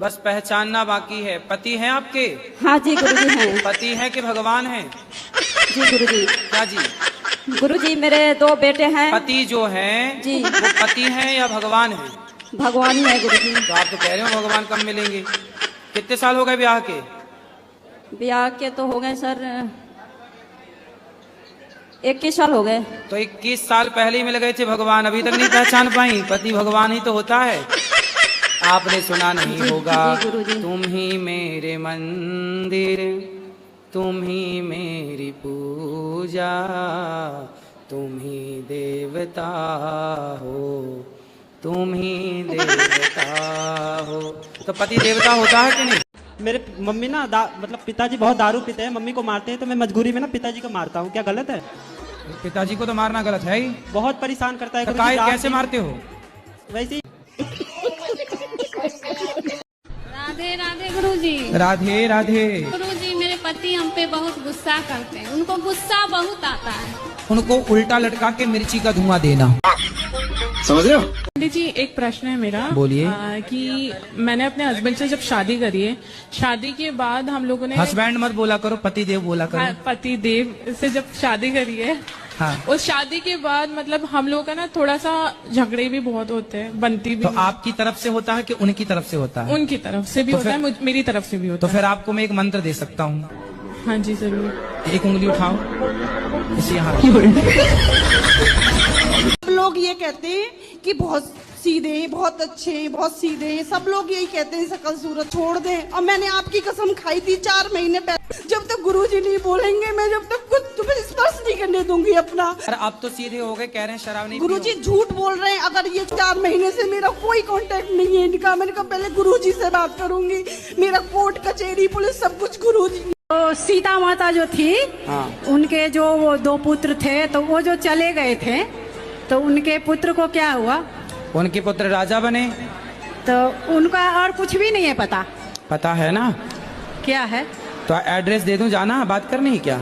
Speaker 2: बस पहचानना बाकी है। पति हैं आपके?
Speaker 12: हाँ जी गुरुजी हैं।
Speaker 2: पति है कि भगवान है?
Speaker 12: जी गुरुजी।
Speaker 2: क्या जी?
Speaker 12: गुरुजी मेरे 2 बेटे हैं।
Speaker 2: पति जो हैं
Speaker 12: जी,
Speaker 2: वो पति हैं या भगवान हैं?
Speaker 12: भगवान ही है गुरुजी।
Speaker 2: तो आप तो कह रहे हो भगवान कब मिलेंगे? कितने साल हो गए ब्याह के?
Speaker 12: ब्याह के तो हो गए सर 21 साल हो गए।
Speaker 2: तो 21 साल पहले ही मिल गए थे भगवान, अभी तक नहीं पहचान पाई? पति भगवान ही तो होता है। आपने सुना नहीं होगा, तुम ही मेरे मंदिर, तुम ही मेरी पूजा, तुम ही देवता हो, तुम ही देवता हो। तो पति देवता होता है कि नहीं?
Speaker 3: मेरे मम्मी ना मतलब पिताजी बहुत दारू पीते हैं, मम्मी को मारते हैं, तो मैं मजबूरी में ना पिताजी को मारता हूँ। क्या गलत है?
Speaker 2: पिताजी को तो मारना गलत है ही।
Speaker 3: बहुत परेशान करता है।
Speaker 2: तो कैसे मारते हो?
Speaker 3: वैसे ही।
Speaker 15: राधे राधे गुरुजी।
Speaker 2: राधे राधे।
Speaker 15: गुरुजी मेरे पति हम पे बहुत गुस्सा करते हैं, उनको गुस्सा बहुत आता है।
Speaker 2: उनको उल्टा लटका के मिर्ची का धुआं देना। समझ रहे हो?
Speaker 8: पंडित जी एक प्रश्न है मेरा।
Speaker 2: बोलिए।
Speaker 8: कि मैंने अपने हस्बैंड से जब शादी करी है, शादी के बाद हम लोगों ने
Speaker 2: हस्बैंड मत बोला करो, पति देव बोला करो।
Speaker 8: पति देव से जब शादी करी है,
Speaker 2: हाँ।
Speaker 8: उस शादी के बाद मतलब हम लोगों का ना थोड़ा सा झगड़े भी बहुत होते हैं, बनती भी।
Speaker 2: तो आपकी तरफ से होता है कि उनकी तरफ से होता है?
Speaker 8: उनकी तरफ से भी
Speaker 2: तो
Speaker 8: होता है, मेरी तरफ से भी होता
Speaker 2: तो
Speaker 8: है।
Speaker 2: फिर आपको मैं एक मंत्र दे सकता हूँ।
Speaker 8: हाँ जी जरूर।
Speaker 2: एक उंगली उठाओ, इसे यहाँ
Speaker 13: लोग ये कहते हैं कि बहुत सीधे, बहुत अच्छे, बहुत सीधे, सब लोग यही कहते हैं शकल सूरत छोड़ दें। और मैंने आपकी कसम खाई थी 4 महीने पहले, जब तक गुरुजी नहीं बोलेंगे मैं जब तक कुछ तुम्हें स्पर्श नहीं करने दूंगी अपना।
Speaker 2: अरे अब तो सीधे हो गए, कह रहे हैं शराब नहीं।
Speaker 13: गुरुजी झूठ बोल रहे हैं। अगर ये 4 महीने से मेरा कोई कांटेक्ट नहीं है इनका, मैंने कहा पहले गुरुजी से बात करूंगी। मेरा कोर्ट कचहरी पुलिस सब कुछ गुरुजी।
Speaker 16: तो सीता माता जो थी, उनके जो वो 2 पुत्र थे, तो वो जो चले गए थे, तो उनके पुत्र को क्या हुआ?
Speaker 2: उनके पुत्र राजा बने।
Speaker 16: तो उनका और कुछ भी नहीं है पता?
Speaker 2: पता है ना।
Speaker 16: क्या है?
Speaker 2: तो एड्रेस दे दूं, जाना बात करनी है क्या?